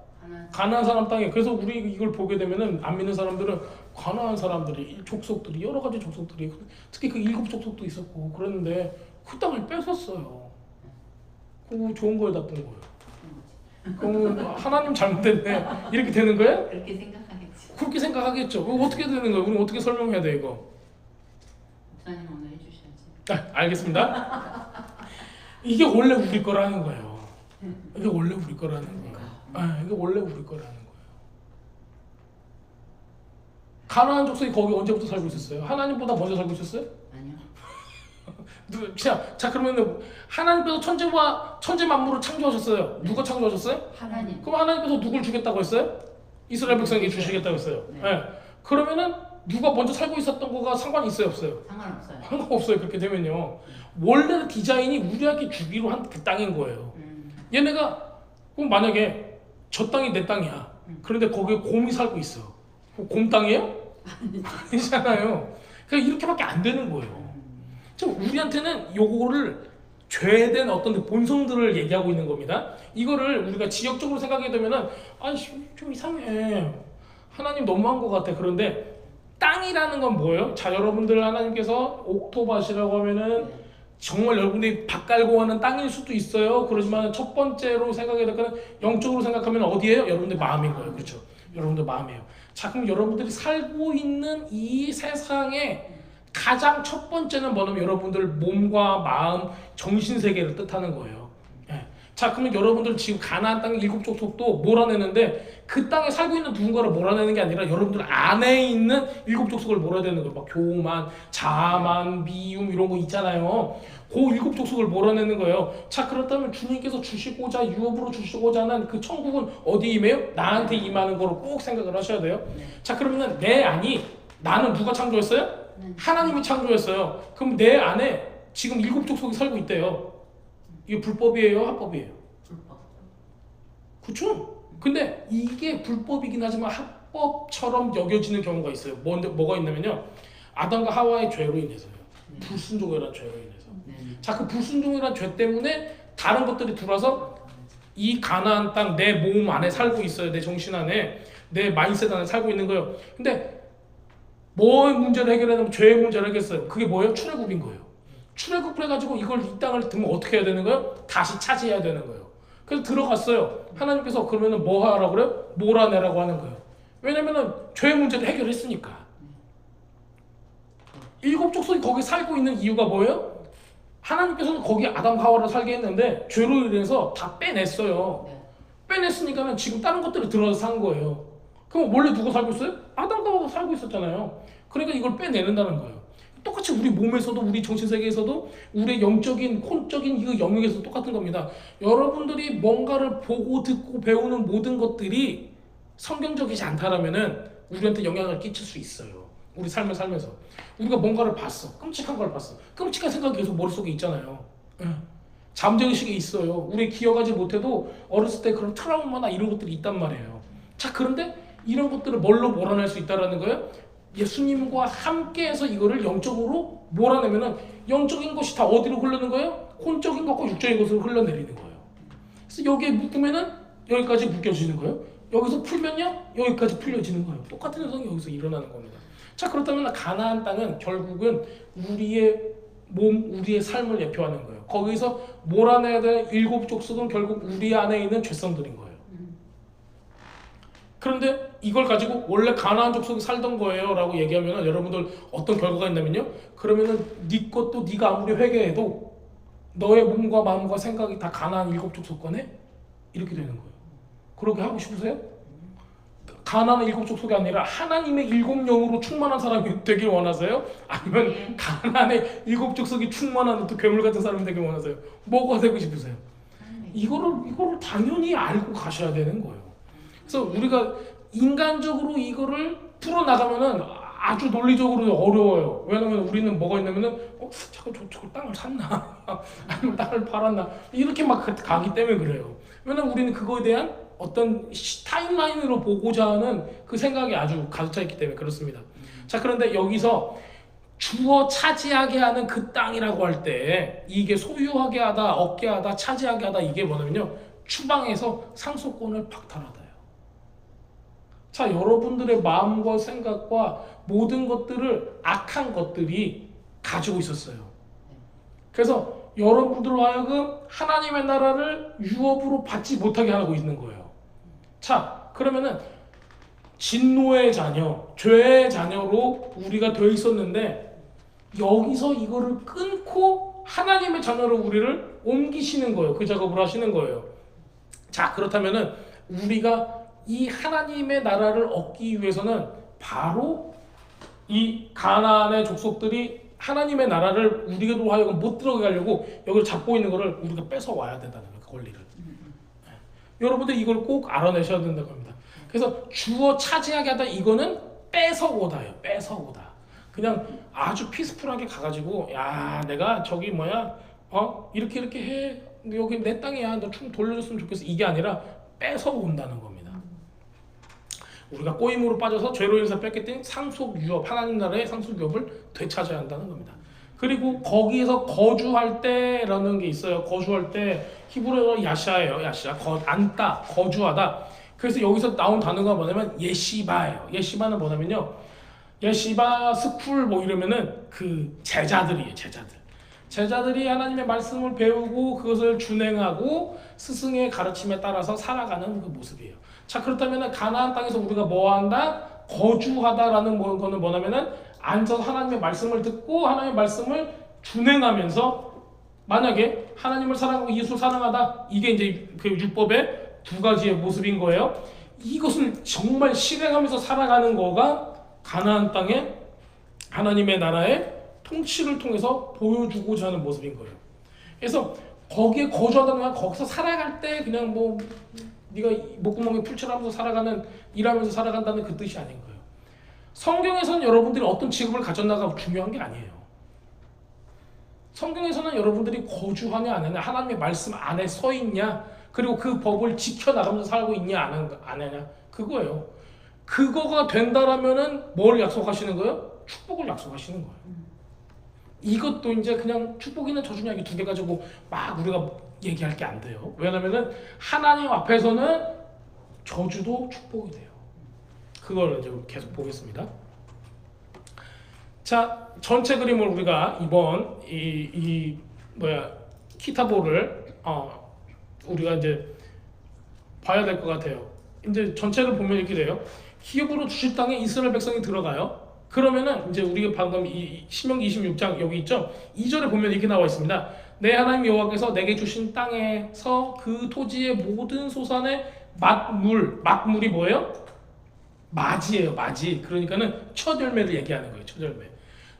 가나안 사람 땅이에요. 그래서 우리 이걸 보게 되면은 안 믿는 사람들은 가나안 사람들이 족속들이 여러 가지 족속들이 특히 그 7 족속도 있었고 그랬는데 그 땅을 뺏었어요. 그거 좋은 거에다 뜬 거예요. 그럼 하나님 잘못됐네 이렇게 되는 거예요? 그렇게 생각하겠지. 그렇게 생각하겠죠. 그럼 어떻게 되는 거예요? 우리 어떻게 설명해야 돼 이거? 목사님 오늘 해주셔야지. 알겠습니다. 이게 원래 우리 거라는 거예요. 이게 원래 우리 거라는 거예요. 이게 원래 우리 거라는 거예요. 가나안 족속이 거기 언제부터 살고 있었어요? 하나님보다 먼저 살고 있었어요? 아니요. 자, 그러면 하나님께서 천재 만물을 창조하셨어요. 누가 창조하셨어요? 하나님. 그럼 하나님께서 누굴 주겠다고 했어요? 이스라엘 백성에게 주시겠다고 했어요. 네. 네. 그러면은 누가 먼저 살고 있었던 거가 상관이 있어요, 없어요? 상관없어요. 상관없어요. 그렇게 되면요. 원래 디자인이 우리에게 주기로 한 그 땅인 거예요. 얘네가 그럼 만약에 저 땅이 내 땅이야. 그런데 거기에 곰이 살고 있어. 곰 땅이에요? 아니잖아요. 그러니까 이렇게밖에 안 되는 거예요. 지금 우리한테는 요거를 죄된 어떤 본성들을 얘기하고 있는 겁니다. 이거를 우리가 지역적으로 생각하게 되면은 좀 이상해. 하나님 너무한 것 같아. 그런데 땅이라는 건 뭐예요? 자, 여러분들 하나님께서 옥토밭이라고 하면은 정말 여러분들이 밭 깔고 하는 땅일 수도 있어요. 그렇지만 첫 번째로 생각해야 될 거는 영적으로 생각하면 어디예요? 여러분들 마음인 거예요. 그렇죠? 여러분들 마음이에요. 자, 그럼 여러분들이 살고 있는 이 세상에 가장 첫 번째는 뭐냐면 여러분들 몸과 마음, 정신 세계를 뜻하는 거예요. 예. 자, 자, 그러면 여러분들 지금 가나안 땅 일곱 족속도 몰아내는데 그 땅에 살고 있는 누군가를 몰아내는 게 아니라 여러분들 안에 있는 일곱 족속을 몰아내는 거예요. 막 교만, 자만, 미움 이런 거 있잖아요. 그 일곱 족속을 몰아내는 거예요. 자, 그렇다면 주님께서 주시고자 유업으로 주시고자 하는 그 천국은 어디에 임해요? 나한테 임하는 거로 꼭 생각을 하셔야 돼요. 자, 그러면 내 안이 나는 누가 창조했어요? 하나님이 창조했어요. 그럼 내 안에 지금 일곱 족속이 살고 있대요. 이게 불법이에요? 합법이에요? 불법. 그렇죠? 근데 이게 불법이긴 하지만 합법처럼 여겨지는 경우가 있어요. 뭐가 있냐면요. 아담과 하와의 죄로 인해서요. 불순종이라는 죄로 인해서. 자, 그 불순종이라는 죄 때문에 다른 것들이 들어와서 이 가나안 땅 내 몸 안에 살고 있어요. 내 정신 안에, 내 마인드셋 안에 살고 있는 거예요. 근데 뭐의 문제를 해결하냐면 죄의 문제를 해결했어요. 그게 뭐예요? 출애굽인 거예요. 출애굽을 해가지고 이걸 이 땅을 들면 어떻게 해야 되는 거예요? 다시 차지해야 되는 거예요. 그래서 들어갔어요. 하나님께서 그러면은 뭐 하라고 그래요? 몰아내라고 하는 거예요. 왜냐면은 죄의 문제를 해결했으니까. 일곱 족속이 거기 살고 있는 이유가 뭐예요? 하나님께서는 거기 아담과 하와를 살게 했는데 죄로 인해서 다 빼냈어요. 빼냈으니까는 지금 다른 것들이 들어서 산 거예요. 그럼 원래 누가 살고 있어요? 아담과 하와가 살고 있었잖아요. 그러니까 이걸 빼내는다는 거예요. 똑같이 우리 몸에서도 우리 정신세계에서도 우리의 영적인 혼적인 이 영역에서 똑같은 겁니다. 여러분들이 뭔가를 보고 듣고 배우는 모든 것들이 성경적이지 않다라면은 우리한테 영향을 끼칠 수 있어요. 우리 삶을 살면서 우리가 뭔가를 봤어. 끔찍한 걸 봤어. 끔찍한 생각이 계속 머릿속에 있잖아요. 잠재의식에 있어요. 우리 기억하지 못해도 어렸을 때 그런 트라우마나 이런 것들이 있단 말이에요. 자, 그런데 이런 것들을 뭘로 몰아낼 수 있다라는 거예요? 예수님과 함께해서 이거를 영적으로 몰아내면은 영적인 것이 다 어디로 흐르는 거예요? 혼적인 것과 육적인 것으로 흘러내리는 거예요. 그래서 여기에 묶으면은 여기까지 묶여지는 거예요. 여기서 풀면요 여기까지 풀려지는 거예요. 똑같은 현상이 여기서 일어나는 겁니다. 자, 그렇다면 가나안 땅은 결국은 우리의 몸, 우리의 삶을 예표하는 거예요. 거기서 몰아내야 될 일곱 족속은 결국 우리 안에 있는 죄성들인 거예요. 그런데 이걸 가지고 원래 가나안 족속이 살던 거예요 라고 얘기하면 여러분들 어떤 결과가 있냐면요, 그러면은 네 것도 네가 아무리 회개해도 너의 몸과 마음과 생각이 다 가나안 일곱 족속 거네? 이렇게 되는 거예요. 그렇게 하고 싶으세요? 가나안 일곱 족속이 아니라 하나님의 일곱 영으로 충만한 사람이 되길 원하세요? 아니면 가나안의 일곱 족속이 충만한 또 괴물 같은 사람이 되길 원하세요? 뭐가 되고 싶으세요? 이거를 당연히 알고 가셔야 되는 거예요. 그래서 우리가 인간적으로 이거를 풀어나가면은 아주 논리적으로 어려워요. 왜냐면 우리는 뭐가 있냐면은 저거 땅을 샀나? 아니면 땅을 팔았나? 이렇게 막 가기 때문에 그래요. 왜냐면 우리는 그거에 대한 어떤 타임라인으로 보고자 하는 그 생각이 아주 가득 차 있기 때문에 그렇습니다. 자, 그런데 여기서 주어 차지하게 하는 그 땅이라고 할 때 이게 소유하게 하다, 얻게 하다, 차지하게 하다 이게 뭐냐면요, 추방해서 상속권을 박탈하다요. 자, 여러분들의 마음과 생각과 모든 것들을 악한 것들이 가지고 있었어요. 그래서 여러분들로 하여금 하나님의 나라를 유업으로 받지 못하게 하고 있는 거예요. 자, 그러면은 진노의 자녀, 죄의 자녀로 우리가 되어 있었는데 여기서 이거를 끊고 하나님의 자녀로 우리를 옮기시는 거예요. 그 작업을 하시는 거예요. 자, 그렇다면은 우리가 이 하나님의 나라를 얻기 위해서는 바로 이 가나안의 족속들이 하나님의 나라를 우리로 하여금 못 들어가게 하려고 여기를 잡고 있는 거를 우리가 뺏어 와야 된다는 거예요. 그 권리를. 여러분들 이걸 꼭 알아내셔야 된다고 합니다. 그래서 주어 차지하게 하다 이거는 뺏어오다예요. 뺏어오다. 그냥 아주 피스풀하게 가가지고 야 내가 저기 뭐야 이렇게 해 여기 내 땅이야 너 좀 돌려줬으면 좋겠어 이게 아니라 뺏어온다는 겁니다. 우리가 꼬임으로 빠져서 죄로 인해서 뺏겼던 상속유업, 하나님 나라의 상속유업을 되찾아야 한다는 겁니다. 그리고 거기에서 거주할 때라는 게 있어요. 거주할 때 히브리어로 야샤예요. 야샤, 앉다, 거주하다. 그래서 여기서 나온 단어가 뭐냐면 예시바예요. 예시바는 뭐냐면요, 예시바 스쿨 뭐 이러면은 그 제자들이에요. 제자들이 하나님의 말씀을 배우고 그것을 준행하고 스승의 가르침에 따라서 살아가는 그 모습이에요. 자, 그렇다면 가나안 땅에서 우리가 뭐 한다? 거주하다라는 거는 뭐냐면은 앉아서 하나님의 말씀을 듣고 하나님의 말씀을 준행하면서 만약에 하나님을 사랑하고 이웃을 사랑하다, 이게 이제 그 율법의 두 가지의 모습인 거예요. 이것을 정말 실행하면서 살아가는 거가 가나안 땅에 하나님의 나라의 통치를 통해서 보여주고자 하는 모습인 거예요. 그래서 거기에 거주하다 보면 거기서 살아갈 때 그냥 뭐 네가 목구멍에 풀칠하면서 살아가는, 일하면서 살아간다는 그 뜻이 아닌 거예요. 성경에서는 여러분들이 어떤 직업을 가졌나가 중요한 게 아니에요. 성경에서는 여러분들이 거주하냐 안 하냐, 하나님의 말씀 안에 서 있냐, 그리고 그 법을 지켜나가면서 살고 있냐 안 하냐, 그거예요. 그거가 된다라면은 뭘 약속하시는 거예요? 축복을 약속하시는 거예요. 이것도 이제 그냥 축복이나 저주냐, 이 두 개 가지고 막 우리가 얘기할 게 안 돼요. 왜냐면은 하나님 앞에서는 저주도 축복이 돼요. 그걸 이제 계속 보겠습니다. 자, 전체 그림을 우리가 이번 키타보를 우리가 이제 봐야 될 것 같아요. 이제 전체를 보면 이렇게 돼요. 기업으로 주실 땅에 이스라엘 백성이 들어가요. 그러면은 이제 우리가 방금 이 신명기 26장 여기 있죠. 2절에 보면 이렇게 나와 있습니다. 내 하나님 여호와께서 내게 주신 땅에서 그 토지의 모든 소산의 막물이 뭐예요? 마지예요, 마지. 그러니까는 첫 열매를 얘기하는 거예요, 첫 열매.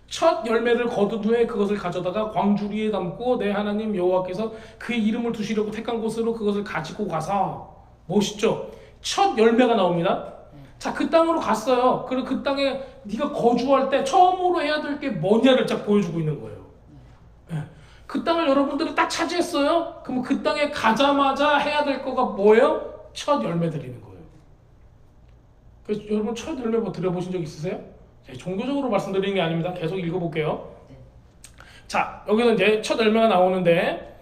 첫 열매를 거둔 후에 그것을 가져다가 광주리에 담고 내 하나님 여호와께서 그의 이름을 두시려고 택한 곳으로 그것을 가지고 가서, 멋있죠? 첫 열매가 나옵니다. 자, 그 땅으로 갔어요. 그리고 그 땅에 네가 거주할 때 처음으로 해야 될 게 뭐냐를 딱 보여주고 있는 거예요. 네. 그 땅을 여러분들이 딱 차지했어요. 그럼 그 땅에 가자마자 해야 될 거가 뭐예요? 첫 열매 드리는 거예요. 그래서 여러분 첫 열매 뭐 드려보신 적 있으세요? 종교적으로 말씀드리는 게 아닙니다. 계속 읽어볼게요. 자, 여기는 이제 첫 열매가 나오는데,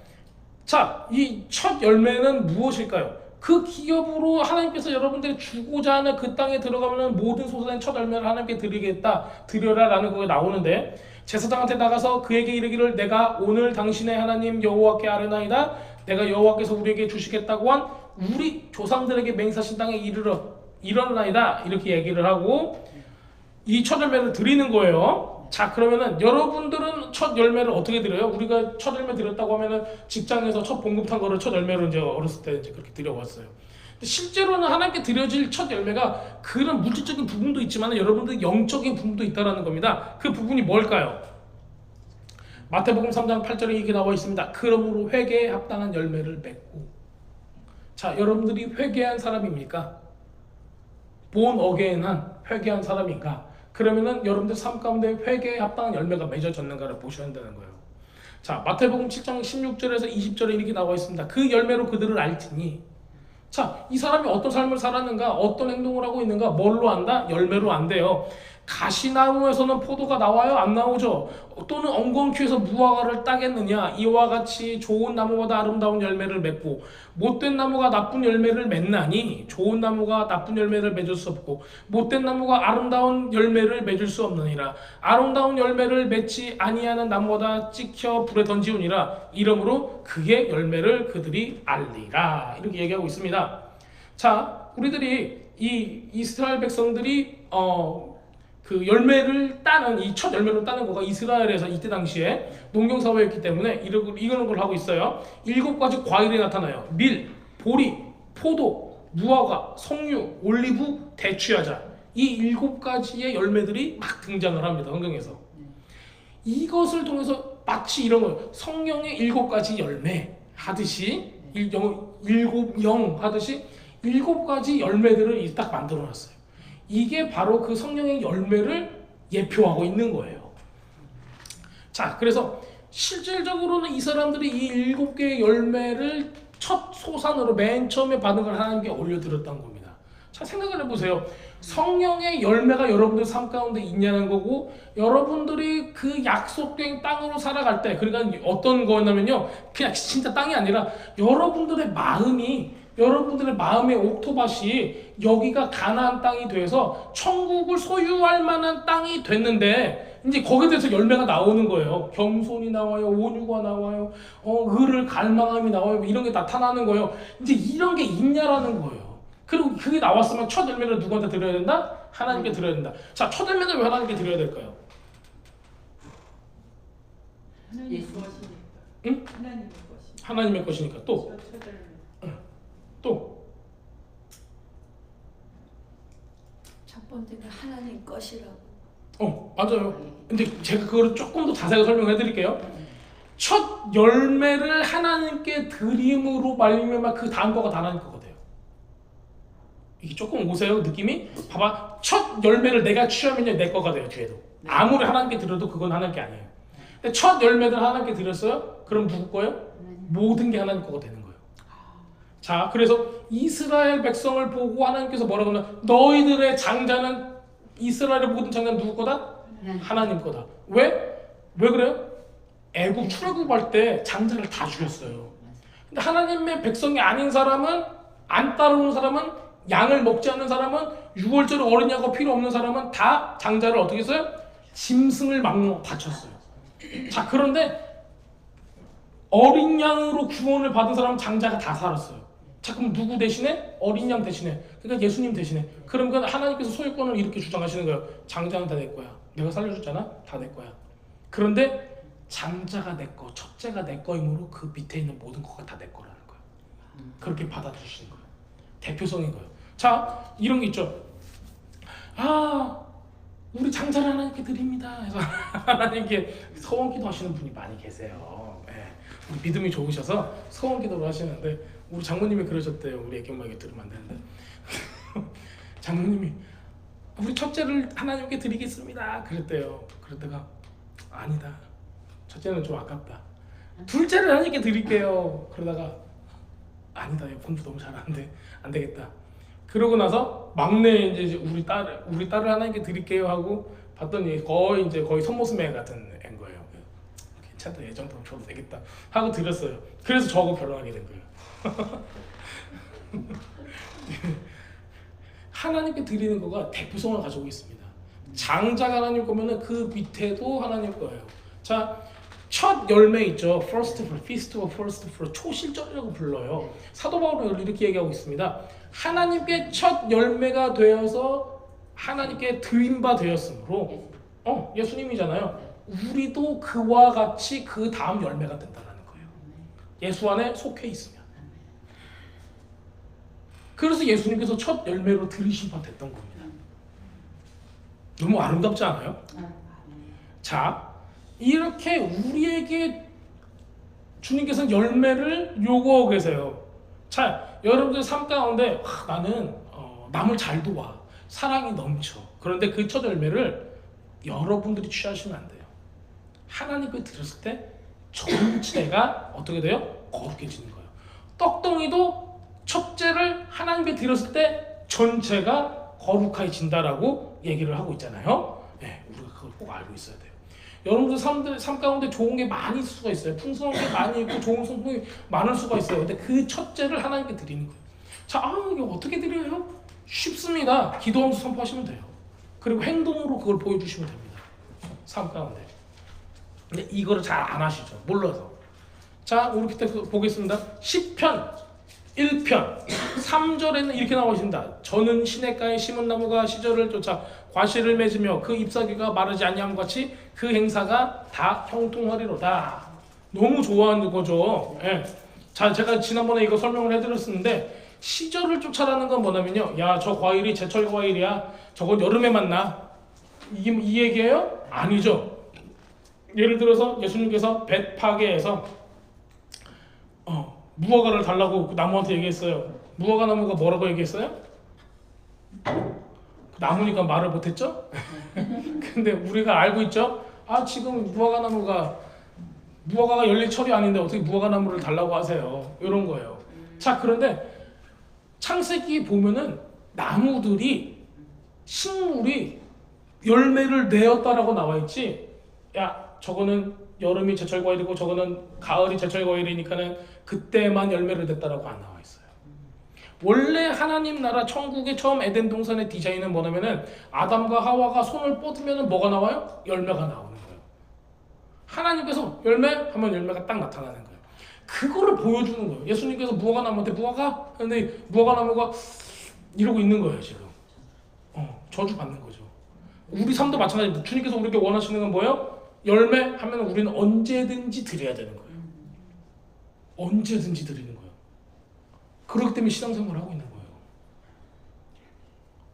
자, 이 첫 열매는 무엇일까요? 그 기업으로 하나님께서 여러분들이 주고자 하는 그 땅에 들어가면 모든 소산의 첫 열매를 하나님께 드리겠다, 드려라 라는 거가 나오는데, 제사장한테 나가서 그에게 이르기를 내가 오늘 당신의 하나님 여호와께 아뢰나이다. 내가 여호와께서 우리에게 주시겠다고 한 우리 조상들에게 맹세하신 땅에 이르러나이다, 이렇게 얘기를 하고 이 첫 열매를 드리는 거예요. 자, 그러면은 여러분들은 첫 열매를 어떻게 드려요? 우리가 첫 열매 드렸다고 하면은 직장에서 첫 봉급 탄 거를 첫 열매로 이제 어렸을 때 이제 그렇게 드려왔어요. 근데 실제로는 하나님께 드려질 첫 열매가 그런 물질적인 부분도 있지만 여러분들 영적인 부분도 있다라는 겁니다. 그 부분이 뭘까요? 마태복음 3장 8절에 이렇게 나와 있습니다. 그러므로 회개에 합당한 열매를 맺고. 자, 여러분들이 회개한 사람입니까? 본 어게인한 회개한 사람인가? 그러면은 여러분들 삶 가운데 회개에 합당한 열매가 맺어졌는가를 보셔야 한다는 거예요. 자, 마태복음 7장 16절에서 20절에 이렇게 나와 있습니다. 그 열매로 그들을 알지니. 자, 이 사람이 어떤 삶을 살았는가, 어떤 행동을 하고 있는가, 뭘로 안다? 열매로 안돼요. 가시나무에서는 포도가 나와요? 안 나오죠? 또는 엉겅퀴에서 무화과를 따겠느냐? 이와 같이 좋은 나무보다 아름다운 열매를 맺고 못된 나무가 나쁜 열매를 맺나니 좋은 나무가 나쁜 열매를 맺을 수 없고 못된 나무가 아름다운 열매를 맺을 수 없느니라. 아름다운 열매를 맺지 아니하는 나무보다 찍혀 불에 던지우니라. 이러므로 그의 열매를 그들이 알리라. 이렇게 얘기하고 있습니다. 자, 우리들이 이 이스라엘 백성들이 그 열매를 따는, 이 첫 열매를 따는 거가 이스라엘에서 이때 당시에 농경사회였기 때문에 이런 걸 하고 있어요. 7가지 과일이 나타나요. 밀, 보리, 포도, 무화과, 석류, 올리브, 대추야자. 이 7가지의 열매들이 막 등장을 합니다. 성경에서. 이것을 통해서 마치 이런 거예요. 성경의 7가지 열매 하듯이, 7영 하듯이 7가지 열매들을 딱 만들어 놨어요. 이게 바로 그 성령의 열매를 예표하고 있는 거예요. 자, 그래서 실질적으로는 이 사람들이 이 7개의 열매를 첫 소산으로 맨 처음에 받은 걸 하나님께 올려드렸던 겁니다. 자, 생각을 해보세요. 성령의 열매가 여러분들 삶 가운데 있냐는 거고, 여러분들이 그 약속된 땅으로 살아갈 때, 그러니까 어떤 거냐면요, 그냥 진짜 땅이 아니라 여러분들의 마음의 옥토밭이 여기가 가나안 땅이 돼서 천국을 소유할 만한 땅이 됐는데, 이제 거기에 대해서 열매가 나오는 거예요. 겸손이 나와요, 온유가 나와요, 의를 갈망함이 나와요, 이런 게 나타나는 거예요. 이제 이런 게 있냐라는 거예요. 그리고 그게 나왔으면 첫 열매를 누구한테 드려야 된다? 하나님께 드려야 된다. 자, 첫 열매는 왜 하나님께 드려야 될까요? 예수. 응? 하나님의 것이. 하나님의 것이니까 또 첫 번째가 하나님 것이라고. 맞아요. 근데 제가 그거를 조금 더 자세히 설명해 드릴게요. 첫 열매를 하나님께 드림으로 말미암아 그 다음 거가 다 하나님 거가 돼요. 이게 조금 오세요 느낌이? 봐봐, 첫 열매를 내가 취하면 내 거가 돼요. 뒤에도 아무리 하나님께 드려도 그건 하나님 게 아니에요. 근데 첫 열매를 하나님께 드렸어요? 그럼 누구 거예요? 모든 게 하나님 거가 되는 거예요. 자, 그래서 이스라엘 백성을 보고 하나님께서 뭐라고 하냐, 너희들의 장자는, 이스라엘의 모든 장자는 누구 거다? 하나님 거다. 왜 그래요? 애굽 출애굽할 때 장자를 다 죽였어요. 근데 하나님의 백성이 아닌 사람은, 안 따르는 사람은, 양을 먹지 않는 사람은, 유월절 어린 양가 필요 없는 사람은 다 장자를 어떻게 했어요? 짐승을 막 바쳤어요. 자, 그런데 어린 양으로 구원을 받은 사람은 장자가 다 살았어요. 자, 그럼 누구 대신에? 어린 양 대신에. 그러니까 예수님 대신에. 그러면 하나님께서 소유권을 이렇게 주장하시는 거예요. 장자는 다 내 거야. 내가 살려줬잖아. 다 내 거야. 그런데 장자가 내 거, 첫째가 내 거이므로 그 밑에 있는 모든 거가 다 내 거라는 거야. 그렇게 받아주시는 거예요. 대표성인 거예요. 자, 이런 게 있죠. 우리 장자를 하나님께 드립니다. 그래서 하나님께 서원기도 하시는 분이 많이 계세요. 우리 믿음이 좋으셔서 서원기도를 하시는데, 우리 장모님이 그러셨대요. 우리 애기 엄마에게 들으면 안 되는데 장모님이 우리 첫째를 하나님께 드리겠습니다 그랬대요. 그랬다가 아니다, 첫째는 좀 아깝다. 둘째를 하나님께 드릴게요. 그러다가 아니다, 공부 너무 잘하는데 안 되겠다. 그러고 나서 막내 이제 우리 딸을 하나님께 드릴게요 하고 봤더니 거의 손모습애 같은 애인 거예요. 괜찮다, 얘 정도면 줘도 되겠다 하고 드렸어요. 그래서 저하고 결혼하게 된 거예요. 하나님께 드리는 거가 대표성을 가지고 있습니다. 장자가 하나님 거면은 그 밑에도 하나님 거예요. 자, 첫 열매 있죠. First fruit, feast of first fruit, 초실절이라고 불러요. 사도 바울은 이렇게 얘기하고 있습니다. 하나님께 첫 열매가 되어서 하나님께 드림바 되었으므로, 예수님이잖아요. 우리도 그와 같이 그 다음 열매가 된다는 거예요. 예수 안에 속해 있으면. 그래서 예수님께서 첫 열매로 들으신 바 됐던 겁니다. 너무 아름답지 않아요? 자, 이렇게 우리에게 주님께서는 열매를 요구하고 계세요. 자, 여러분들 삶 가운데 나는 남을 잘 도와, 사랑이 넘쳐. 그런데 그 첫 열매를 여러분들이 취하시면 안 돼요. 하나님께 드렸을 때 전체가 어떻게 돼요? 거룩해지는 거예요. 떡덩이도 첫째를 하나님께 드렸을 때 전체가 거룩해진다라고 얘기를 하고 있잖아요. 우리가 그걸 꼭 알고 있어야 돼요. 여러분들 삶 가운데 좋은 게 많이 있을 수가 있어요. 풍성한 게 많이 있고 좋은 성품이 많을 수가 있어요. 근데 그 첫째를 하나님께 드리는 거예요. 자, 이게 어떻게 드려요? 쉽습니다. 기도하면서 선포하시면 돼요. 그리고 행동으로 그걸 보여주시면 됩니다. 삶 가운데. 근데 이거를 잘 안 하시죠. 몰라서. 자, 우리 그때 보겠습니다. 10편 1편 3절에는 이렇게 나와 있습니다. 저는 시냇가에 심은 나무가 시절을 쫓아 과실을 맺으며 그 잎사귀가 마르지 아니함과 같이 그 행사가 다 형통하리로다. 너무 좋아하는 거죠. 자, 제가 지난번에 이거 설명을 해드렸었는데, 시절을 쫓아라는 건 뭐냐면요, 야, 저 과일이 제철 과일이야, 저건 여름에만 나, 이 얘기예요? 아니죠. 예를 들어서 예수님께서 벳파게에서 무화과를 달라고 그 나무한테 얘기했어요. 무화과 나무가 뭐라고 얘기했어요? 나무니까 말을 못했죠? 근데 우리가 알고 있죠? 지금 무화과가 열릴 철이 아닌데 어떻게 무화과 나무를 달라고 하세요? 이런 거예요. 자, 그런데 창세기 보면은 나무들이, 식물이 열매를 내었다라고 나와 있지, 야, 저거는 여름이 제철 과일이고 저거는 가을이 제철 과일이니까는 그때만 열매를 냈다라고 안 나와 있어요. 원래 하나님 나라 천국의 처음 에덴 동산의 디자인은 뭐냐면은 아담과 하와가 손을 뻗으면 뭐가 나와요? 열매가 나오는 거예요. 하나님께서 열매 하면 열매가 딱 나타나는 거예요. 그거를 보여주는 거예요. 예수님께서 무화과 나무한테 무화과? 근데 무화과 나무가 이러고 있는 거예요 지금. 저주 받는 거죠. 우리 삶도 마찬가지입니다. 주님께서 우리에게 원하시는 건 뭐예요? 열매 하면 우리는 언제든지 드려야 되는 거예요. 언제든지 드리는 거예요. 그렇기 때문에 신앙생활을 하고 있는 거예요.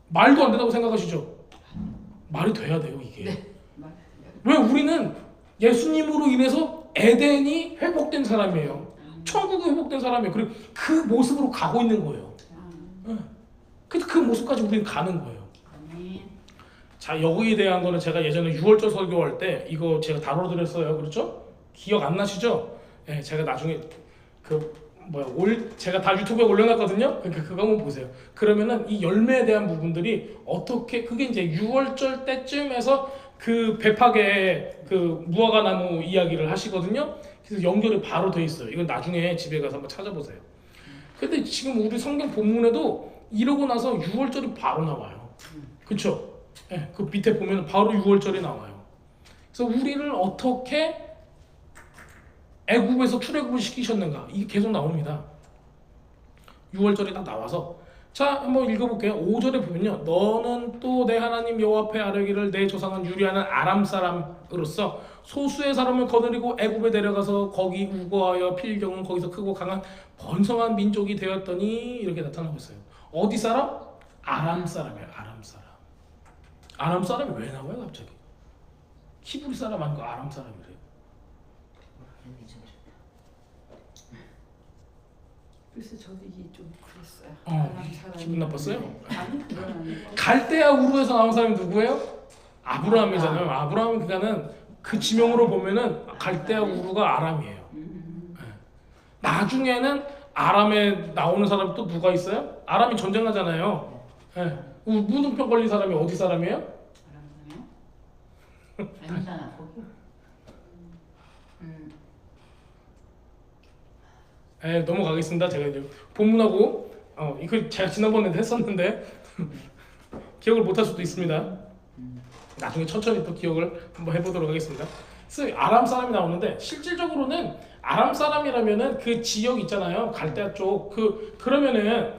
말도 안 된다고 생각하시죠? 말이 돼야 돼요, 이게. 네. 왜 우리는 예수님으로 인해서 에덴이 회복된 사람이에요. 천국이 회복된 사람이에요. 그리고 그 모습으로 가고 있는 거예요. 그래서 그 모습까지 우리는 가는 거예요. 아멘. 자, 여기에 대한 거는 제가 예전에 6월절 설교할 때 이거 제가 다뤄드렸어요. 그렇죠? 기억 안 나시죠? 네, 제가 나중에 제가 다 유튜브에 올려놨거든요. 그러니까 그거 한번 보세요. 그러면은 이 열매에 대한 부분들이 어떻게 그게 이제 6월절 때쯤에서 그 배팍의 그 무화과 나무 이야기를 하시거든요. 그래서 연결이 바로 돼 있어요. 이건 나중에 집에 가서 한번 찾아보세요. 근데 지금 우리 성경 본문에도 이러고 나서 6월절이 바로 나와요. 그렇죠? 네, 그 밑에 보면 바로 6월절이 나와요. 그래서 우리를 어떻게 애굽에서 출애굽을 시키셨는가 이게 계속 나옵니다. 6월절이 딱 나와서 자 한번 읽어볼게요. 5절에 보면요, 너는 또 내 하나님 여호와 앞에 아뢰기를 내 조상은 유리하는 아람 사람으로서 소수의 사람을 거느리고 애굽에 데려가서 거기 우거하여 필경은 거기서 크고 강한 번성한 민족이 되었더니 이렇게 나타나고 있어요. 어디 사람? 아람 사람이에요. 아람 사람. 아람 사람이 왜 나와요 갑자기? 히브리 사람 아니고 아람 사람이래요. 그래서 저도 이게 좀 그랬어요. 기분 나빴어요? 아니 그건 아니고. 갈대아 우르에서 나온 사람이 누구예요? 아브라함이잖아요. 아브라함 그가는 그 지명으로 보면은 갈대아 우르가 아람이에요. 나중에는 아람에 나오는 사람이 또 누가 있어요? 아람이 전쟁하잖아요. 네. 무등병 걸린 사람이 어디 사람이에요? 사람이요? 아니잖아 거기. 네, 넘어가겠습니다. 제가 이제 본문하고 이거 제가 지난번에 했었는데 기억을 못할 수도 있습니다. 나중에 천천히 또 기억을 한번 해보도록 하겠습니다. 그래서 아람 사람이 나오는데 실질적으로는 아람 사람이라면은 그 지역 있잖아요. 갈대아 쪽 그러면은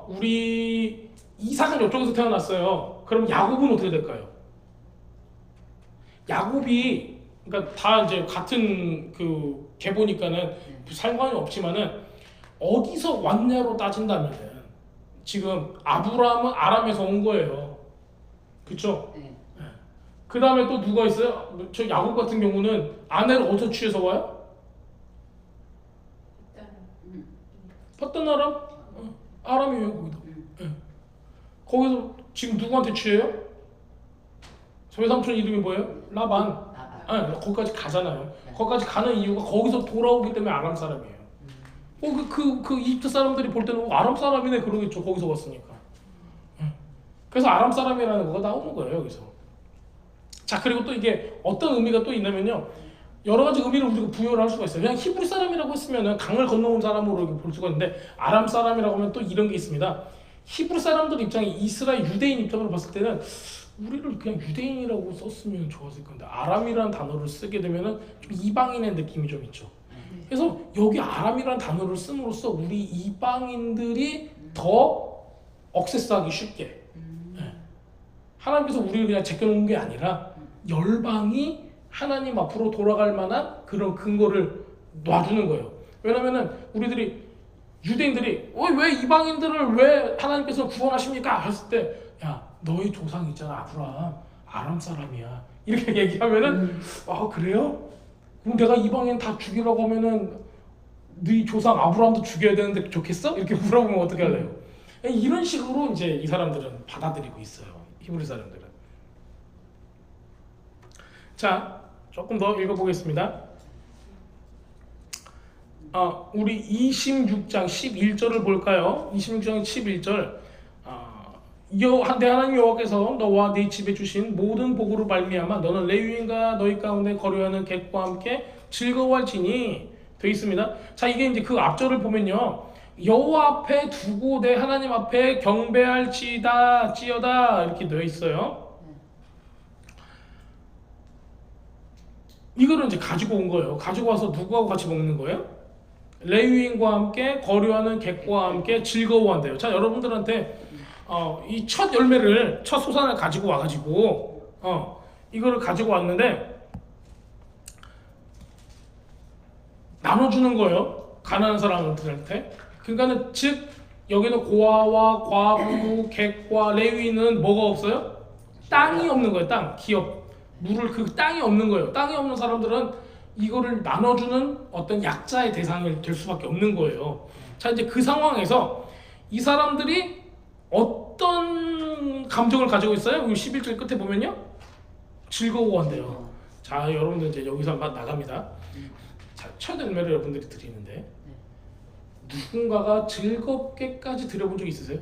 우리 이삭은 이쪽에서 태어났어요. 그럼 야곱은 어떻게 될까요? 야곱이 그러니까 다 이제 같은 그 계보니까는 상관이 없지만은 어디서 왔냐로 따진다면은 지금 아브라함은 아람에서 온 거예요. 그렇죠? 네. 그 다음에 또 누가 있어요? 저 야곱 같은 경우는 아내를 어디서 취해서 와요? 파단 아람? 아람이에요 거기도. 거기서 지금 누구한테 취해요? 저희 삼촌 이름이 뭐예요? 라반. 거기까지 가잖아요. 거기까지 가는 이유가 거기서 돌아오기 때문에 아람 사람이에요. 그 이집트 사람들이 볼 때는 아람 사람이네 그러겠죠. 거기서 왔으니까. 그래서 아람 사람이라는 거가 나오는 거예요 여기서. 자, 그리고 또 이게 어떤 의미가 또 있냐면요, 여러 가지 의미를 우리가 부여를 할 수가 있어요. 그냥 히브리 사람이라고 했으면은 강을 건너온 사람으로 이렇게 볼 수가 있는데 아람 사람이라고 하면 또 이런 게 있습니다. 히브리 사람들 입장에 이스라엘 유대인 입장으로 봤을 때는 우리를 그냥 유대인이라고 썼으면 좋았을 건데 아람이라는 단어를 쓰게 되면은 좀 이방인의 느낌이 좀 있죠. 그래서 여기 아람이라는 단어를 씀으로써 우리 이방인들이 더 억세스하기 쉽게 하나님께서 우리를 그냥 제껴놓은 게 아니라 열방이 하나님 앞으로 돌아갈 만한 그런 근거를 놔주는 거예요. 왜냐면은 우리들이 유대인들이 왜 이방인들을 왜 하나님께서 구원하십니까? 했을 때 야, 너희 조상 있잖아 아브라함 아람 사람이야 이렇게 얘기하면은 그래요? 그럼 내가 이방인 다 죽이라고 하면은 네 조상 아브라함도 죽여야 되는데 좋겠어? 이렇게 물어보면 어떻게 할래요? 이런 식으로 이제 이 사람들은 받아들이고 있어요. 히브리 사람들은. 자, 조금 더 읽어보겠습니다. 우리 26장 11절을 볼까요? 26장 11절. 내 하나님 여호와께서 너와 네 집에 주신 모든 복으로 말미암아 너는 레위인과 너희 가운데 거류하는 객과 함께 즐거워할지니 되어 있습니다. 자, 이게 이제 그 앞절을 보면요, 여호와 앞에 두고 내 하나님 앞에 경배할지다 찌어다 이렇게 되어 있어요. 이거를 이제 가지고 온 거예요. 가지고 와서 누구하고 같이 먹는 거예요? 레위인과 함께 거류하는 객과 함께 즐거워한대요. 자, 여러분들한테 이 첫 열매를 첫 소산을 가지고 와가지고 이거를 가지고 왔는데 나눠주는 거예요. 가난한 사람들한테. 그러니까는 즉 여기는 고아와 과부, 객과 레위는 뭐가 없어요? 땅이 없는 거예요. 땅, 기업, 물을 그 땅이 없는 거예요. 땅이 없는 사람들은 이거를 나눠주는 어떤 약자의 대상이 될 수밖에 없는 거예요. 자, 이제 그 상황에서 이 사람들이 어떤 감정을 가지고 있어요? 11절 끝에 보면요, 즐거워한대요. 자, 여러분들 이제 여기서 한번 나갑니다. 자, 첫 열매를 여러분들이 드리는데 누군가가 즐겁게까지 드려본 적 있으세요?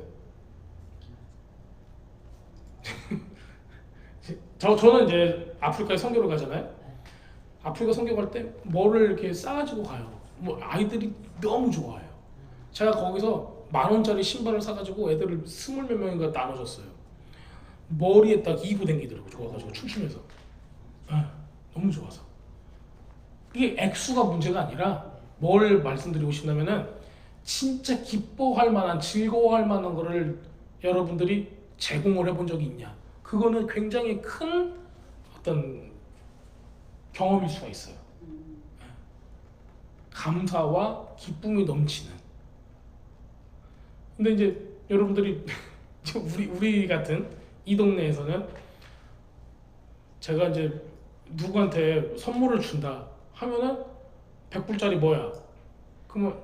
저는 이제 아프리카에 선교를 가잖아요. 아프리카 선교 갈 때 뭐를 이렇게 싸가지고 가요. 뭐 아이들이 너무 좋아해요. 제가 거기서 10,000원짜리 신발을 사가지고 애들을 20몇 명인가 나눠줬어요. 머리에 딱 이고 댕기더라고. 좋아가지고 춤추면서. 너무 좋아서. 이게 액수가 문제가 아니라 뭘 말씀드리고 싶냐면은 진짜 기뻐할 만한, 즐거워할 만한 거를 여러분들이 제공을 해본 적이 있냐? 그거는 굉장히 큰 어떤 경험일 수가 있어요. 감사와 기쁨이 넘치는. 근데 이제 여러분들이 우리 같은 이 동네에서는 제가 이제 누구한테 선물을 준다 하면은 100불짜리 뭐야? 그러면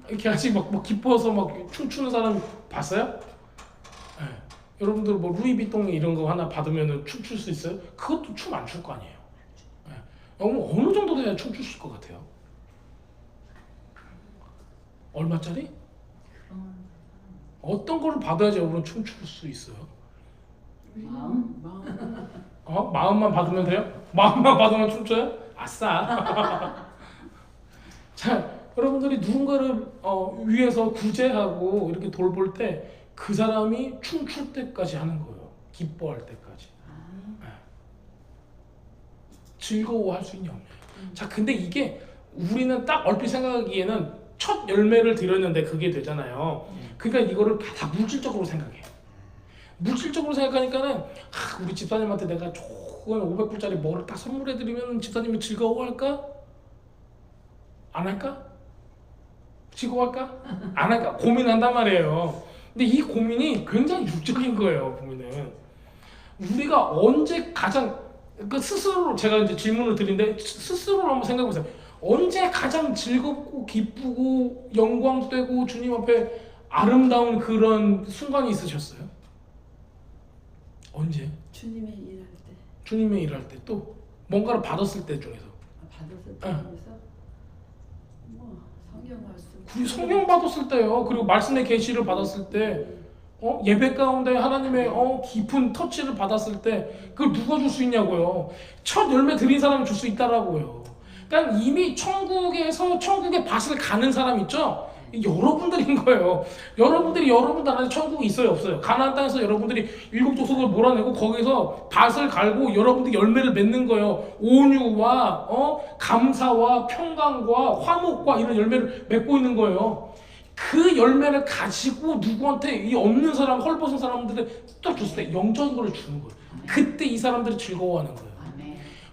이렇게 하지 막 기뻐서 막 춤추는 사람 봤어요? 네. 여러분들 뭐 루이비통 이런 거 하나 받으면은 춤출 수 있어요? 그것도 춤 안 출 거 아니에요. 네. 어느 정도 돼야 춤추실 것 같아요? 얼마짜리? 어떤 거를 받아야지 여러분 춤출 수 있어요? 마음만 받으면 돼요? 마음만 받으면 춤춰요? 아싸. 자, 여러분들이 누군가를 위해서 구제하고 이렇게 돌볼 때 그 사람이 춤출 때까지 하는 거예요. 기뻐할 때까지. 네. 즐거워할 수 있냐 없냐. 자, 근데 이게 우리는 딱 얼핏 생각하기에는 첫 열매를 드렸는데 그게 되잖아요. 그러니까 이거를 다 물질적으로 생각해. 물질적으로 생각하니까는 우리 집사님한테 내가 좋은 500불짜리 뭐를 딱 선물해드리면 집사님이 즐거워할까? 안 할까? 즐거워할까? 안 할까? 고민한단 말이에요. 근데 이 고민이 굉장히 육적인 거예요. 보면은 우리가 언제 가장 스스로, 제가 이제 질문을 드린데 스스로를 한번 생각해 보세요. 언제 가장 즐겁고 기쁘고 영광되고 주님 앞에 아름다운 그런 순간이 있으셨어요? 언제? 주님의 일할 때. 주님의 일할 때, 또 뭔가를 받았을 때 중에서. 받았을 때 중에서 뭐 성경 말씀. 우리 성경 받았을 때요. 그리고 말씀의 계시를 받았을 때, 예배 가운데 하나님의 깊은 터치를 받았을 때, 그걸 누가 줄 수 있냐고요. 첫 열매 드린 사람이 줄 수 있다라고요. 그러니까 이미 천국에서 천국의 밭을 가는 사람 있죠? 여러분들인 거예요. 여러분들 안에 천국이 있어요, 없어요? 가나안 땅에서 여러분들이 7 족속을 몰아내고 거기서 밭을 갈고 여러분들이 열매를 맺는 거예요. 온유와 감사와 평강과 화목과 이런 열매를 맺고 있는 거예요. 그 열매를 가지고 누구한테 이 없는 사람, 헐벗은 사람들을 딱 줬을 때 영적인 걸 주는 거예요. 그때 이 사람들이 즐거워하는 거예요.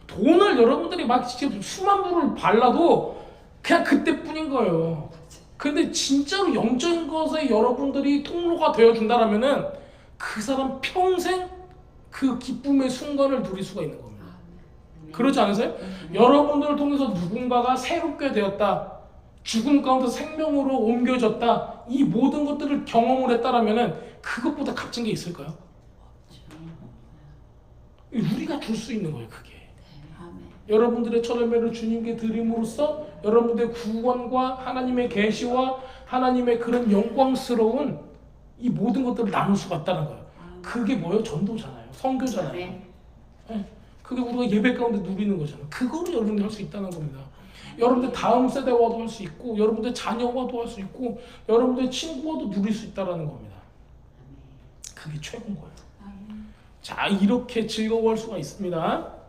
돈을 여러분들이 막 진짜 수만 불을 발라도 그냥 그때뿐인 거예요. 근데 진짜로 영적인 것에 여러분들이 통로가 되어준다라면은 그 사람 평생 그 기쁨의 순간을 누릴 수가 있는 겁니다. 그렇지 않으세요? 여러분들을 통해서 누군가가 새롭게 되었다, 죽음 가운데 생명으로 옮겨졌다, 이 모든 것들을 경험을 했다라면은 그것보다 값진 게 있을까요? 우리가 줄 수 있는 거예요, 그게. 여러분들의 첫 열매를 주님께 드림으로써 여러분들의 구원과 하나님의 계시와 하나님의 그런 영광스러운 이 모든 것들을 나눌 수가 있다는 거예요. 그게 뭐예요? 전도잖아요. 선교잖아요. 네. 그게 우리가 예배 가운데 누리는 거잖아요. 그거를 여러분들이 할 수 있다는 겁니다. 여러분들 다음 세대와도 할 수 있고, 여러분들 자녀와도 할 수 있고, 여러분들 친구와도 누릴 수 있다는 겁니다. 그게 최고인 거예요. 자, 이렇게 즐거워할 수가 있습니다.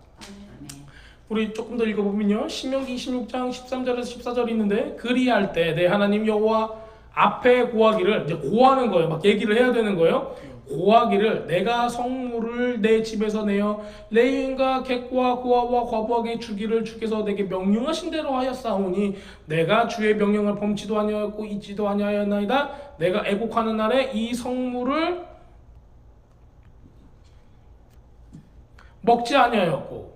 우리 조금 더 읽어보면요, 신명기 26장 13절에서 14절이 있는데, 그리할 때 내 하나님 여호와 앞에 고하기를, 이제 고하는 거예요. 막 얘기를 해야 되는 거예요. 고하기를 내가 성물을 내 집에서 내어 레위인과 객과 고아와 과부에게 주기를 주께서 내게 명령하신 대로 하였사오니 내가 주의 명령을 범치도 아니하였고 잊지도 아니하였나이다. 내가 애곡하는 날에 이 성물을 먹지 아니하였고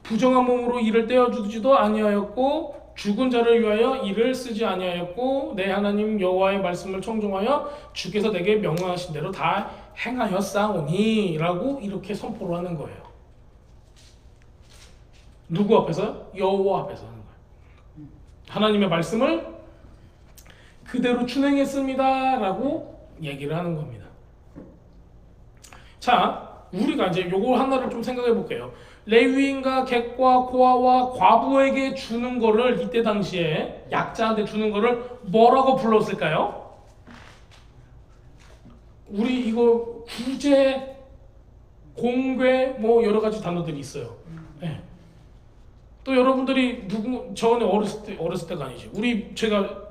부정한 몸으로 이를 떼어주지도 아니하였고 죽은 자를 위하여 이를 쓰지 아니하였고 내 하나님 여호와의 말씀을 청종하여 주께서 내게 명령하신 대로 다 행하였사오니 라고 이렇게 선포를 하는 거예요. 누구 앞에서? 여호와 앞에서 하는 거예요. 하나님의 말씀을 그대로 준행했습니다 라고 얘기를 하는 겁니다. 자, 우리가 이제 요거 하나를 좀 생각해 볼게요. 레위인과 객과 고아와 과부에게 주는 거를 이때 당시에 약자한테 주는 거를 뭐라고 불렀을까요? 우리 이거 구제, 공괴 뭐 여러 가지 단어들이 있어요. 네. 또 여러분들이 전에 어렸을 때가 아니지. 제가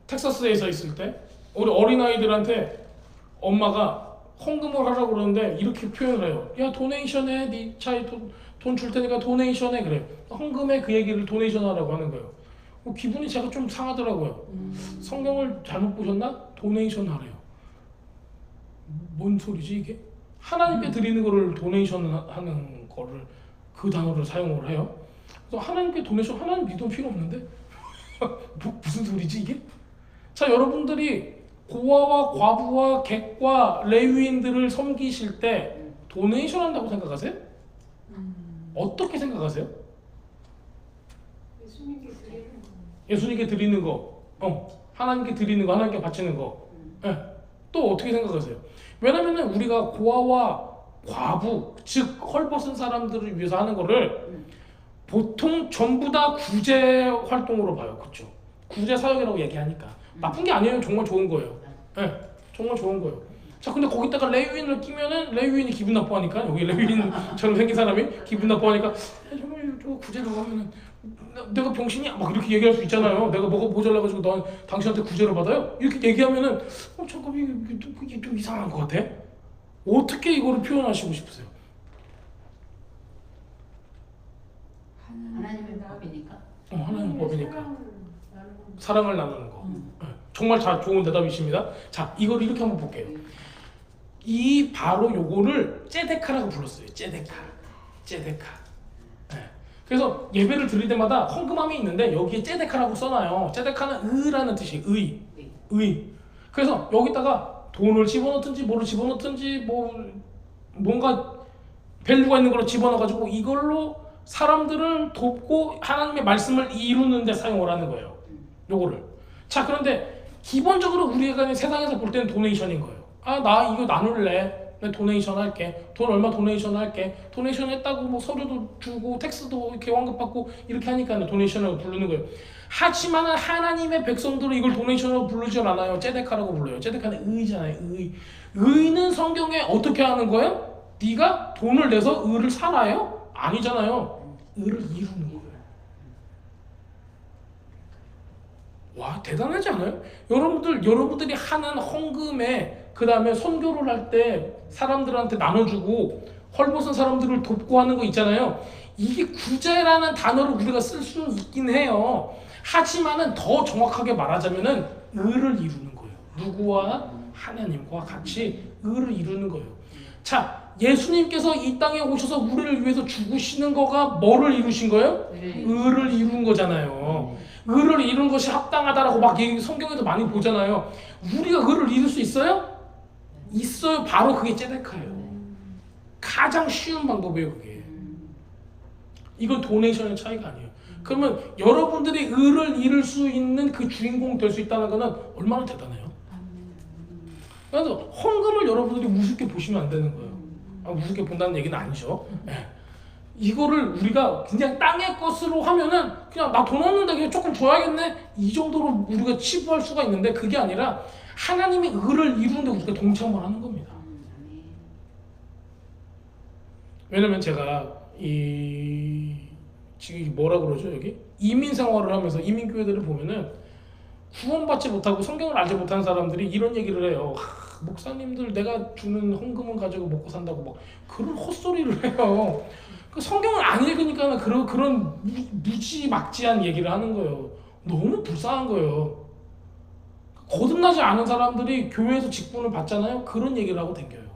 텍사스에서 있을 때 우리 어린아이들한테 엄마가 헌금을 하라고 그러는데 이렇게 표현을 해요. 야, 도네이션해. 네 차에 돈 줄 테니까 도네이션해. 그래. 헌금에 그 얘기를 도네이션 하라고 하는 거예요. 기분이 제가 좀 상하더라고요. 성경을 잘못 보셨나? 도네이션 하래요. 뭔 소리지 이게? 하나님께 드리는 거를 도네이션 하는 거를 그 단어를 사용을 해요. 그래서 하나님께 도네이션, 하나님 믿음 필요 없는데? 무슨 소리지 이게? 자, 여러분들이 고아와 과부와 객과 레위인들을 섬기실 때 도네이션 한다고 생각하세요? 어떻게 생각하세요? 예수님께 드리는 거, 하나님께 드리는 거, 하나님께 바치는 거. 네. 또 어떻게 생각하세요? 왜냐면은 우리가 고아와 과부, 즉 헐벗은 사람들을 위해서 하는 거를 보통 전부 다 구제 활동으로 봐요. 그렇죠? 구제 사역이라고 얘기하니까 나쁜 게 아니에요. 정말 좋은 거예요. 네, 정말 좋은 거예요. 자, 근데 거기다가 레위인을 끼면은 레위인이 기분 나빠하니까, 여기 레위인처럼 생긴 사람이 기분 나빠하니까 정말 저 구제라고 하면은 내가 병신이야 막 이렇게 얘기할 수 있잖아요. 내가 뭐가 모자라가지고 당신한테 구제를 받아요? 이렇게 얘기하면은 잠깐 이게 좀 이상한 것 같아. 어떻게 이거를 표현하시고 싶으세요? 하나님의 법이니까. 하나님 법이니까. 사랑을 나누는 거. 정말 좋은 대답이십니다. 자, 이걸 이렇게 한번 볼게요. 이 바로 요거를 째데카라고 불렀어요. 째데카. 네. 그래서 예배를 드릴 때마다 헌금함이 있는데 여기에 째데카라고 써놔요. 째데카는 의라는 뜻이에요. 의. 그래서 여기다가 돈을 집어넣든지 뭐를 집어넣든지 뭔가 밸류가 있는 걸 집어넣어가지고 이걸로 사람들을 돕고 하나님의 말씀을 이루는 데 사용을 하는 거예요. 요거를. 자, 그런데 기본적으로 우리가 세상에서 볼 때는 도네이션인 거예요. 나 이거 나눌래. 내 도네이션 할게. 돈 얼마 도네이션 할게. 도네이션 했다고 뭐 서류도 주고 텍스도 이렇게 환급받고 이렇게 하니까 도네이션이라고 부르는 거예요. 하지만은 하나님의 백성들은 이걸 도네이션으로 부르지 않아요. 째데카라고 불러요. 째데카는 의잖아요. 의는 성경에 어떻게 하는 거예요? 네가 돈을 내서 의를 살아요? 아니잖아요. 의를 이루는 거예요. 와, 대단하지 않아요? 여러분들이 하는 헌금에 그 다음에 선교를 할 때 사람들한테 나눠주고 헐벗은 사람들을 돕고 하는 거 있잖아요. 이게 구제라는 단어를 우리가 쓸 수는 있긴 해요. 하지만은 더 정확하게 말하자면은 의를 이루는 거예요. 누구와? 하나님과 같이 의를 이루는 거예요. 자, 예수님께서 이 땅에 오셔서 우리를 위해서 죽으시는 거가 뭐를 이루신 거예요? 의를 이룬 거잖아요. 의를 이룬 것이 합당하다라고 막 성경에도 많이 보잖아요. 우리가 의를 이룰 수 있어요? 있어요. 바로 그게 째데카예요. 가장 쉬운 방법이에요, 그게. 이건 도네이션의 차이가 아니에요. 그러면 여러분들이 의를 이룰 수 있는 그 주인공 될 수 있다는 거는 얼마나 대단해요. 그래서 헌금을 여러분들이 우습게 보시면 안 되는 거예요. 우습게 본다는 얘기는 아니죠. 네. 이거를 우리가 그냥 땅의 것으로 하면은 그냥 나 돈 없는데 그냥 조금 줘야겠네 이 정도로 우리가 치부할 수가 있는데 그게 아니라 하나님의 의를 이루는데 우리가 동참을 하는 겁니다. 왜냐면 제가 지금 뭐라 그러죠 여기? 이민 생활을 하면서 이민교회들을 보면은 구원받지 못하고 성경을 알지 못하는 사람들이 이런 얘기를 해요. 목사님들 내가 주는 헌금은 가지고 먹고 산다고 막 그런 헛소리를 해요. 그 성경을 안 읽으니까 그런 무지막지한 얘기를 하는 거예요. 너무 불쌍한 거예요. 거듭나지 않은 사람들이 교회에서 직분을 받잖아요. 그런 얘기를 하고 댕겨요.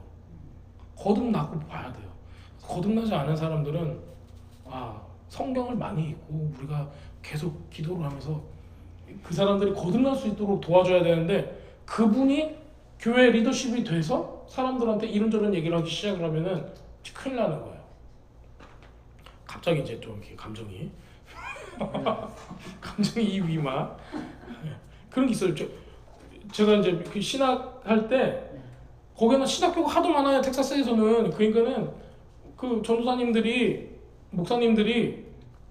거듭나고 봐야 돼요. 거듭나지 않은 사람들은 성경을 많이 읽고 우리가 계속 기도를 하면서 그 사람들이 거듭날 수 있도록 도와줘야 되는데 그분이 교회 리더십이 돼서 사람들한테 이런저런 얘기를 하기 시작을 하면은 큰일 나는 거예요. 갑자기 이제 좀 이렇게 감정이 위마 그런 게 있어요. 제가 이제 그 신학할 때 거기는 신학교가 하도 많아요. 텍사스에서는. 그러니까는 그 전도사님들이 목사님들이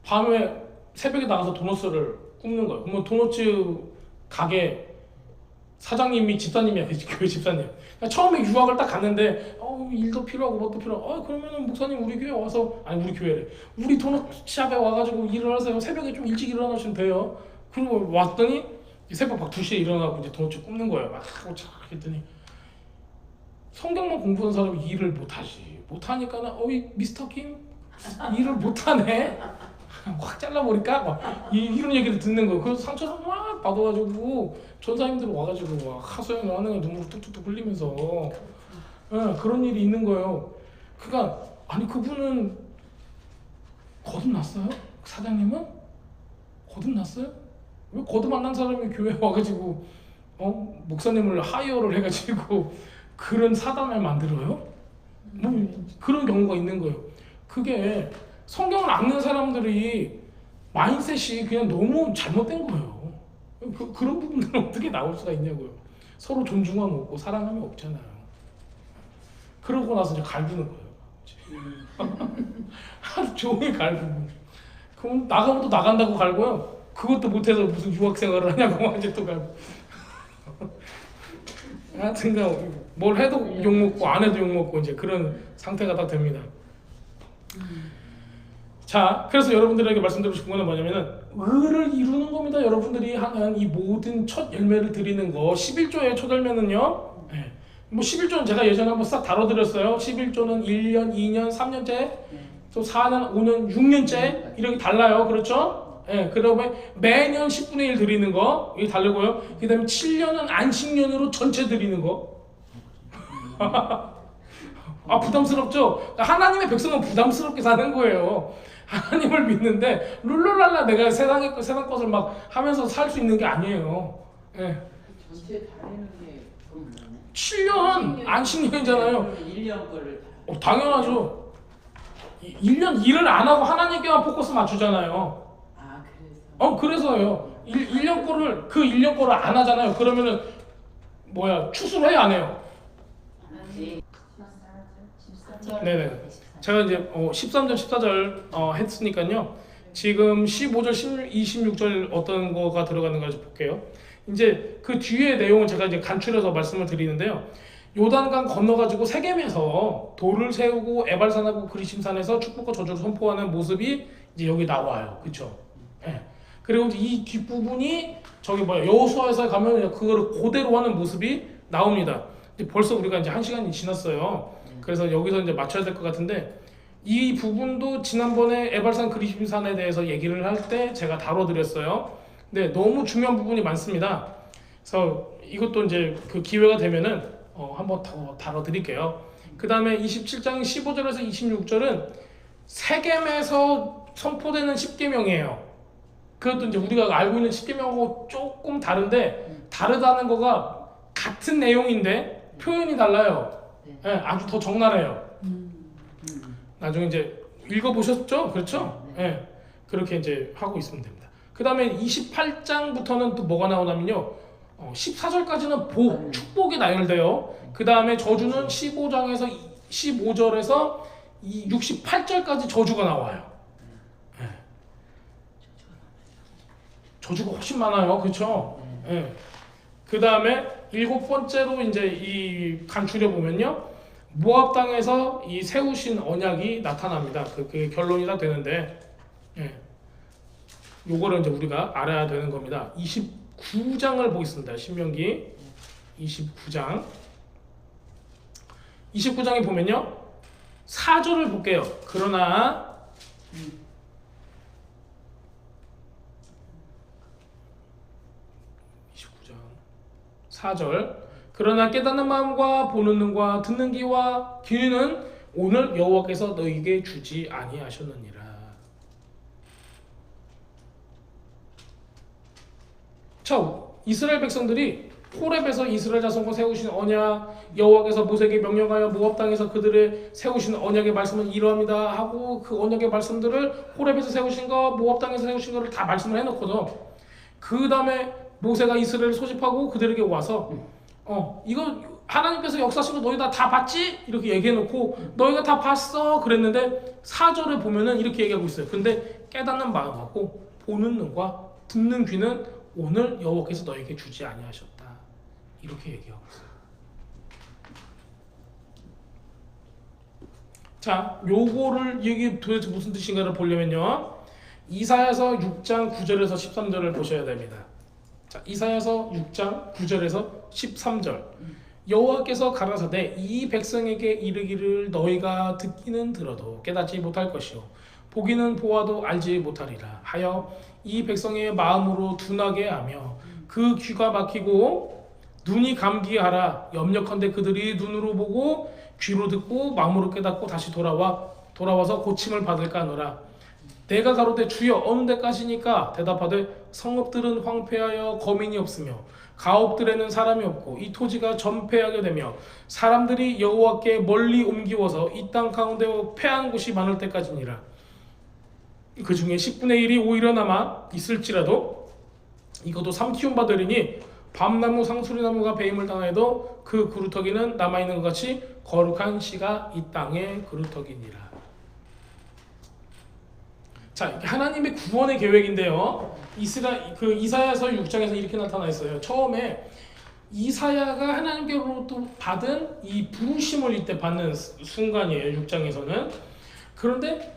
밤에 새벽에 나가서 도너츠를 굽는 거예요. 그러면 도너츠 가게 사장님이 집사님이야. 그 교회 집사님. 그러니까 처음에 유학을 딱 갔는데 일도 필요하고 뭣도 필요하고 그러면은 목사님 우리 교회 와서 아니 우리 교회래. 우리 도넛샵에 와가지고 일을 하세요. 새벽에 좀 일찍 일어나시면 돼요. 그리고 왔더니 새벽 막 2시에 일어나고 이제 도넛 굽는 거예요. 막 하고 쫙 했더니 성경만 공부하는 사람이 일을 못하지. 못하니까는 미스터 김 일을 못하네. 확 잘라버릴까? 막 이런 얘기를 듣는 거예요. 그래서 상처를 막 받아가지고 전사님들 와가지고 막 하소연을 하는 거예요. 눈물 뚝뚝뚝 흘리면서 그런 일이 있는 거예요. 그러니까 아니 그분은 거듭났어요? 사장님은? 거듭났어요? 왜 거듭 안 난 사람이 교회에 와가지고 목사님을 하이어를 해가지고 그런 사단을 만들어요? 뭐 그런 경우가 있는 거예요. 그게 성경을 안 읽는 사람들이 마인셋이 그냥 너무 잘못된 거예요. 그런 부분들은 어떻게 나올 수가 있냐고요. 서로 존중함 없고 사랑함이 없잖아요. 그러고 나서 이제 갈구는 거예요. 하루 종일 갈구고. 그럼 나가면 또 나간다고 갈고요. 그것도 못해서 무슨 유학생활을 하냐고 이제 또 갈고. 하여튼간 뭘 해도 욕먹고 안 해도 욕먹고 이제 그런 상태가 다 됩니다. 자, 그래서 여러분들에게 말씀드리고 싶은 건 뭐냐면은 의를 이루는 겁니다. 여러분들이 하는 이 모든 첫 열매를 드리는 거 11조의 첫 열매는요. 뭐 11조는 제가 예전에 한번 싹 다뤄드렸어요. 11조는 1년, 2년, 3년째, 또 4년, 5년, 6년째 이렇게 달라요. 그렇죠? 그 다음에 매년 10분의 1 드리는 거 이게 다르고요. 그 다음에 7년은 안식년으로 전체 드리는 거. 부담스럽죠? 하나님의 백성은 부담스럽게 사는 거예요. 하나님을 믿는데 룰루랄라 내가 세상 것을 막 하면서 살 수 있는 게 아니에요. 전체 다 내는 게 그럼 뭐네? 7년은 안식년이잖아요. 1년 거를 다. 당연하죠. 1년 일을 안 하고 하나님께만 포커스 맞추잖아요. 그래서요. 1년 거를 그 1년 거를 안 하잖아요. 그러면은 추수를 해야 안 해요? 네네. 제가 이제 13절, 14절 했으니까요. 지금 15절, 26절 어떤 거가 들어가는가 좀 볼게요. 이제 그 뒤에 내용은 제가 이제 간추려서 말씀을 드리는데요. 요단강 건너가지고 세겜에서 돌을 세우고 에발산하고 그리심산에서 축복과 저주를 선포하는 모습이 이제 여기 나와요. 그렇죠? 그리고 이 뒷부분이 저기 여호수아에서 가면 그거를 그대로 하는 모습이 나옵니다. 벌써 우리가 이제 1시간이 지났어요. 그래서 여기서 이제 맞춰야 될 것 같은데 이 부분도 지난번에 에발산 그리심산에 대해서 얘기를 할 때 제가 다뤄드렸어요. 근데 너무 중요한 부분이 많습니다. 그래서 이것도 이제 그 기회가 되면은 한번 더 다뤄드릴게요. 그 다음에 27장 15절에서 26절은 세겜에서 선포되는 십계명이에요. 그것도 이제 우리가 알고 있는 십계명하고 조금 다른데 다르다는 거가 같은 내용인데 표현이 달라요. 아주 더 적나라해요. 나중에 이제 읽어보셨죠? 그렇죠? 그렇게 이제 하고 있으면 됩니다. 그 다음에 28장부터는 또 뭐가 나오냐면요. 14절까지는 복, 축복이 나열돼요. 그 다음에 저주는 15장에서 15절에서 68절까지 저주가 나와요. 저주가 훨씬 많아요. 그렇죠? 그 다음에 7번째로 이제 이 간추려 보면요. 모압 땅에서 이 세우신 언약이 나타납니다. 그게 결론이 다 되는데, 요거를 이제 우리가 알아야 되는 겁니다. 29장을 보겠습니다. 신명기 29장. 29장에 보면요. 4절을 볼게요. 그러나 29장 4절. 그러나 깨닫는 마음과 보는 눈과 듣는 귀와 귀는 오늘 여호와께서 너희에게 주지 아니하셨느니라. 자, 이스라엘 백성들이 호렙에서 이스라엘 자손과 세우신 언약, 여호와께서 모세에게 명령하여 모압 땅에서 그들의 세우신 언약의 말씀은 이러합니다 하고 그 언약의 말씀들을 호렙에서 세우신 거, 모압 땅에서 세우신 거를 다 말씀을 해놓거든. 그 다음에 모세가 이스라엘을 소집하고 그들에게 와서 이거 하나님께서 역사하신 거 너희 다 봤지? 이렇게 얘기해놓고 너희가 다 봤어 그랬는데 4절에 보면은 이렇게 얘기하고 있어요. 근데 깨닫는 마음하고 보는 눈과 듣는 귀는 오늘 여호와께서 너에게 주지 아니하셨다. 이렇게 얘기하고 있어요. 자, 요거를 이게 도대체 무슨 뜻인가를 보려면요. 이사야서 6장 9절에서 13절을 보셔야 됩니다. 자, 이사야서 6장 9절에서 13절. 여호와께서 가라사대 이 백성에게 이르기를 너희가 듣기는 들어도 깨닫지 못할 것이요 보기는 보아도 알지 못하리라 하여 이 백성의 마음으로 둔하게 하며 그 귀가 막히고 눈이 감기게 하라. 염려컨대 그들이 눈으로 보고 귀로 듣고 마음으로 깨닫고 다시 돌아와서 고침을 받을까 하노라. 내가 가로되 주여 어느 데까지니까 대답하되 성읍들은 황폐하여 거민이 없으며 가옥들에는 사람이 없고 이 토지가 전폐하게 되며 사람들이 여호와께 멀리 옮기워서 이 땅 가운데 패한 곳이 많을 때까지니라. 그 중에 10분의 1이 오히려 남아 있을지라도 이것도 삼키운 바 되리니 밤나무 상수리나무가 배임을 당해도 그 그루터기는 남아있는 것 같이 거룩한 씨가 이 땅의 그루터기니라. 자, 하나님의 구원의 계획인데요. 이사야서 6장에서 이렇게 나타나 있어요. 처음에 이사야가 하나님께로부터 받은 이 부르심을 이때 받는 순간이에요. 6장에서는. 그런데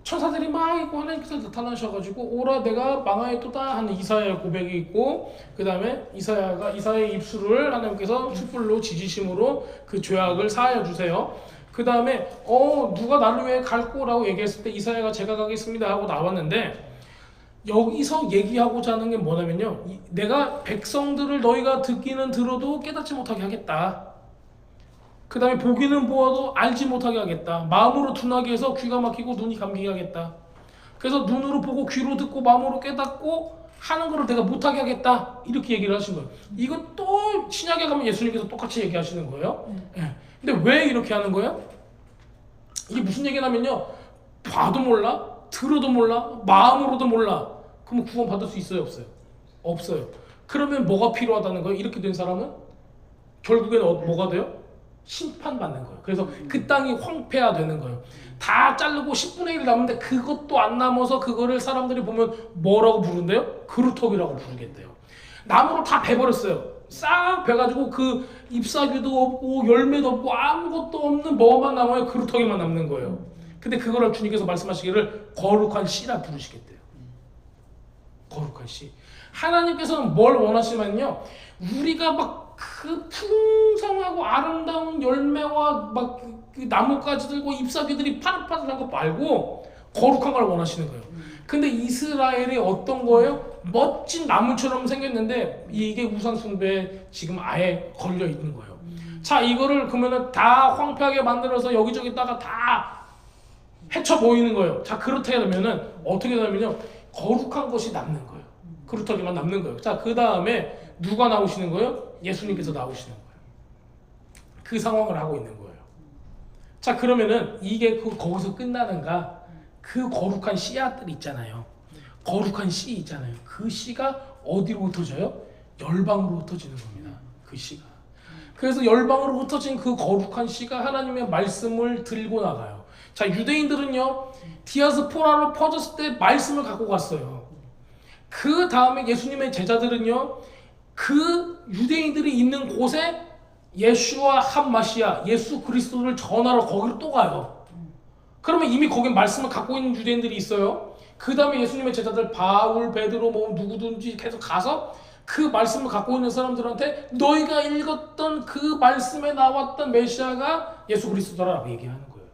천사들이 막 있고 하나님께서 나타나셔가지고 오라 내가 망하였도다 하는 이사야의 고백이 있고 그 다음에 이사야의 입술을 하나님께서 촛불로 지지심으로 그 죄악을 사하여 주세요. 그 다음에 누가 나를 위해 갈 거라고 얘기했을 때 이사야가 제가 가겠습니다 하고 나왔는데 여기서 얘기하고자 하는 게 뭐냐면요. 내가 백성들을 너희가 듣기는 들어도 깨닫지 못하게 하겠다. 그 다음에 보기는 보아도 알지 못하게 하겠다. 마음으로 둔하게 해서 귀가 막히고 눈이 감기게 하겠다. 그래서 눈으로 보고 귀로 듣고 마음으로 깨닫고 하는 거를 내가 못하게 하겠다. 이렇게 얘기를 하신 거예요. 이거 또 신약에 가면 예수님께서 똑같이 얘기하시는 거예요. 네. 근데 왜 이렇게 하는 거예요? 이게 무슨 얘기냐면요. 봐도 몰라, 들어도 몰라, 마음으로도 몰라. 그러면 구원 받을 수 있어요, 없어요? 없어요. 그러면 뭐가 필요하다는 거예요? 이렇게 된 사람은 결국에는 뭐가 돼요? 심판받는 거예요. 그래서 그 땅이 황폐화되는 거예요. 다 자르고 10분의 1 남는데 그것도 안 남아서 그거를 사람들이 보면 뭐라고 부른대요? 그루터기라고 부르겠대요. 나무를 다 베버렸어요. 싹 베가지고 그 잎사귀도 없고 열매도 없고 아무것도 없는 뭐만 남아요? 그루터기만 남는 거예요. 근데 그거를 주님께서 말씀하시기를 거룩한 씨라 부르시겠대요. 거룩한 씨. 하나님께서는 뭘 원하시면요, 우리가 막 그 풍성하고 아름다운 열매와 막 그 나뭇가지 들고 잎사귀들이 파릇파릇한 거 말고 거룩한 걸 원하시는 거예요. 근데 이스라엘이 어떤 거예요? 멋진 나무처럼 생겼는데 이게 우상숭배에 지금 아예 걸려 있는 거예요. 자, 이거를 그러면은 다 황폐하게 만들어서 여기저기다가 다 해쳐 보이는 거예요. 자, 그렇게 되면은 어떻게 되냐면요, 거룩한 것이 남는 거예요. 그루터기만 남는 거예요. 자, 그 다음에 누가 나오시는 거예요? 예수님께서 나오시는 거예요. 그 상황을 하고 있는 거예요. 자, 그러면은 이게 거기서 끝나는가? 그 거룩한 씨앗들 있잖아요. 거룩한 씨 있잖아요. 그 씨가 어디로 흩어져요? 열방으로 흩어지는 겁니다. 그 씨가. 그래서 열방으로 흩어진 그 거룩한 씨가 하나님의 말씀을 들고 나가요. 자, 유대인들은요, 디아스포라로 퍼졌을 때 말씀을 갖고 갔어요. 그 다음에 예수님의 제자들은요, 그 유대인들이 있는 곳에 예수와 함마시아, 예수 그리스도를 전하러 거기로 또 가요. 그러면 이미 거기 말씀을 갖고 있는 유대인들이 있어요. 그 다음에 예수님의 제자들 바울, 베드로 뭐 누구든지 계속 가서 그 말씀을 갖고 있는 사람들한테 너희가 읽었던 그 말씀에 나왔던 메시아가 예수 그리스도라고 얘기하는 거예요.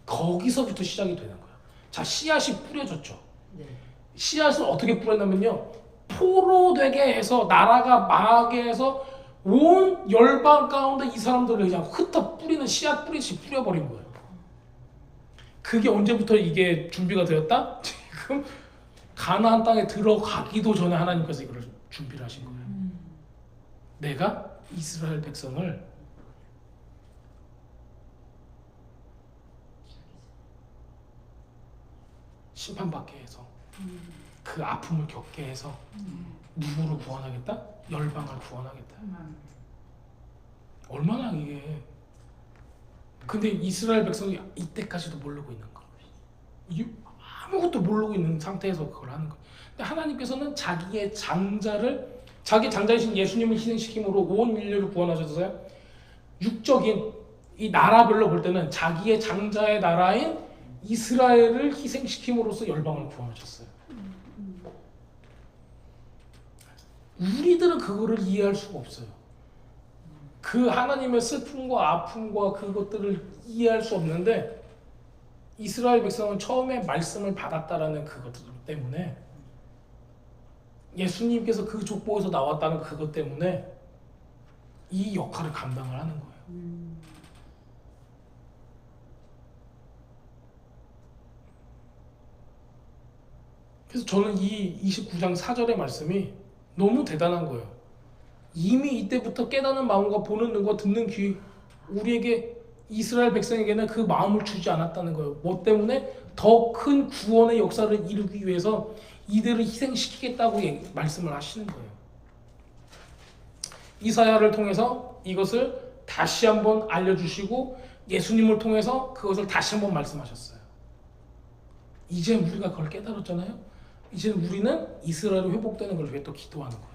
거기서부터 시작이 되는 거예요. 자, 씨앗이 뿌려졌죠. 네. 씨앗을 어떻게 뿌렸냐면요, 포로되게 해서 나라가 망하게 해서 온 열방 가운데 이 사람들을 그냥 흩어 뿌리는 씨앗 뿌리듯이 뿌려버린 거예요. 그게 언제부터 이게 준비가 되었다? 지금 가나안 땅에 들어가기도 전에 하나님께서 이걸 준비를 하신 거예요. 내가 이스라엘 백성을 심판받게 해서 그 아픔을 겪게 해서 누구를 구원하겠다? 열방을 구원하겠다. 얼마나 이게, 근데 이스라엘 백성이 이때까지도 모르고 있는 거예요. 아무것도 모르고 있는 상태에서 그걸 하는 거예요. 근데 하나님께서는 자기의 장자이신 예수님을 희생시킴으로 온 인류를 구원하셔서요, 육적인 이 나라별로 볼 때는 자기의 장자의 나라인 이스라엘을 희생시킴으로써 열방을 구원하셨어요. 우리들은 그거를 이해할 수가 없어요. 그 하나님의 슬픔과 아픔과 그것들을 이해할 수 없는데, 이스라엘 백성은 처음에 말씀을 받았다라는 그것 때문에, 예수님께서 그 족보에서 나왔다는 그것 때문에 이 역할을 감당을 하는 거예요. 그래서 저는 이 29장 4절의 말씀이 너무 대단한 거예요. 이미 이때부터 깨닫는 마음과 보는 눈과 듣는 귀, 우리에게 이스라엘 백성에게는 그 마음을 주지 않았다는 거예요. 뭐 때문에? 더 큰 구원의 역사를 이루기 위해서 이들을 희생시키겠다고 말씀을 하시는 거예요. 이사야를 통해서 이것을 다시 한번 알려주시고, 예수님을 통해서 그것을 다시 한번 말씀하셨어요. 이제 우리가 그걸 깨달았잖아요. 이제 우리는 이스라엘이 회복되는 걸 위해 또 기도하는 거예요.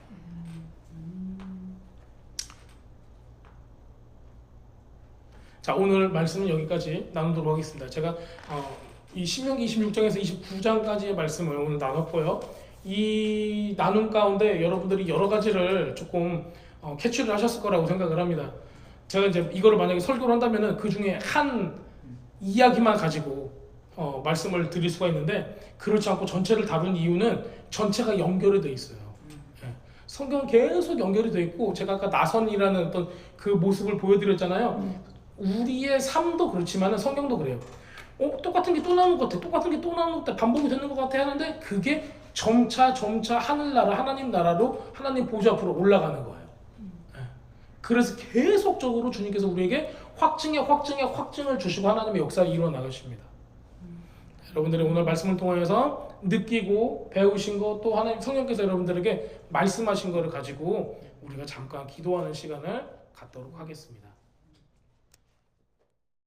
자, 오늘 말씀은 여기까지 나누도록 하겠습니다. 제가 이 신명기 26장에서 29장까지의 말씀을 오늘 나눴고요. 이 나눔 가운데 여러분들이 여러 가지를 조금 캐치를 하셨을 거라고 생각을 합니다. 제가 이제 이거를 만약에 설교를 한다면은 그 중에 한 이야기만 가지고 말씀을 드릴 수가 있는데, 그렇지 않고 전체를 다룬 이유는 전체가 연결이 돼 있어요. 성경은 계속 연결이 돼 있고, 제가 아까 나선이라는 어떤 그 모습을 보여드렸잖아요. 우리의 삶도 그렇지만 성경도 그래요. 똑같은 게 또 나오는 것 같아, 똑같은 게 또 나오는 것 같아, 반복이 되는 것 같아 하는데, 그게 점차 하늘나라, 하나님 나라로, 하나님 보좌 앞으로 올라가는 거예요. 그래서 계속적으로 주님께서 우리에게 확증을 주시고 하나님의 역사를 이루어 나가십니다. 여러분들이 오늘 말씀을 통해서 느끼고 배우신 것, 또 하나님 성령께서 여러분들에게 말씀하신 것을 가지고 우리가 잠깐 기도하는 시간을 갖도록 하겠습니다.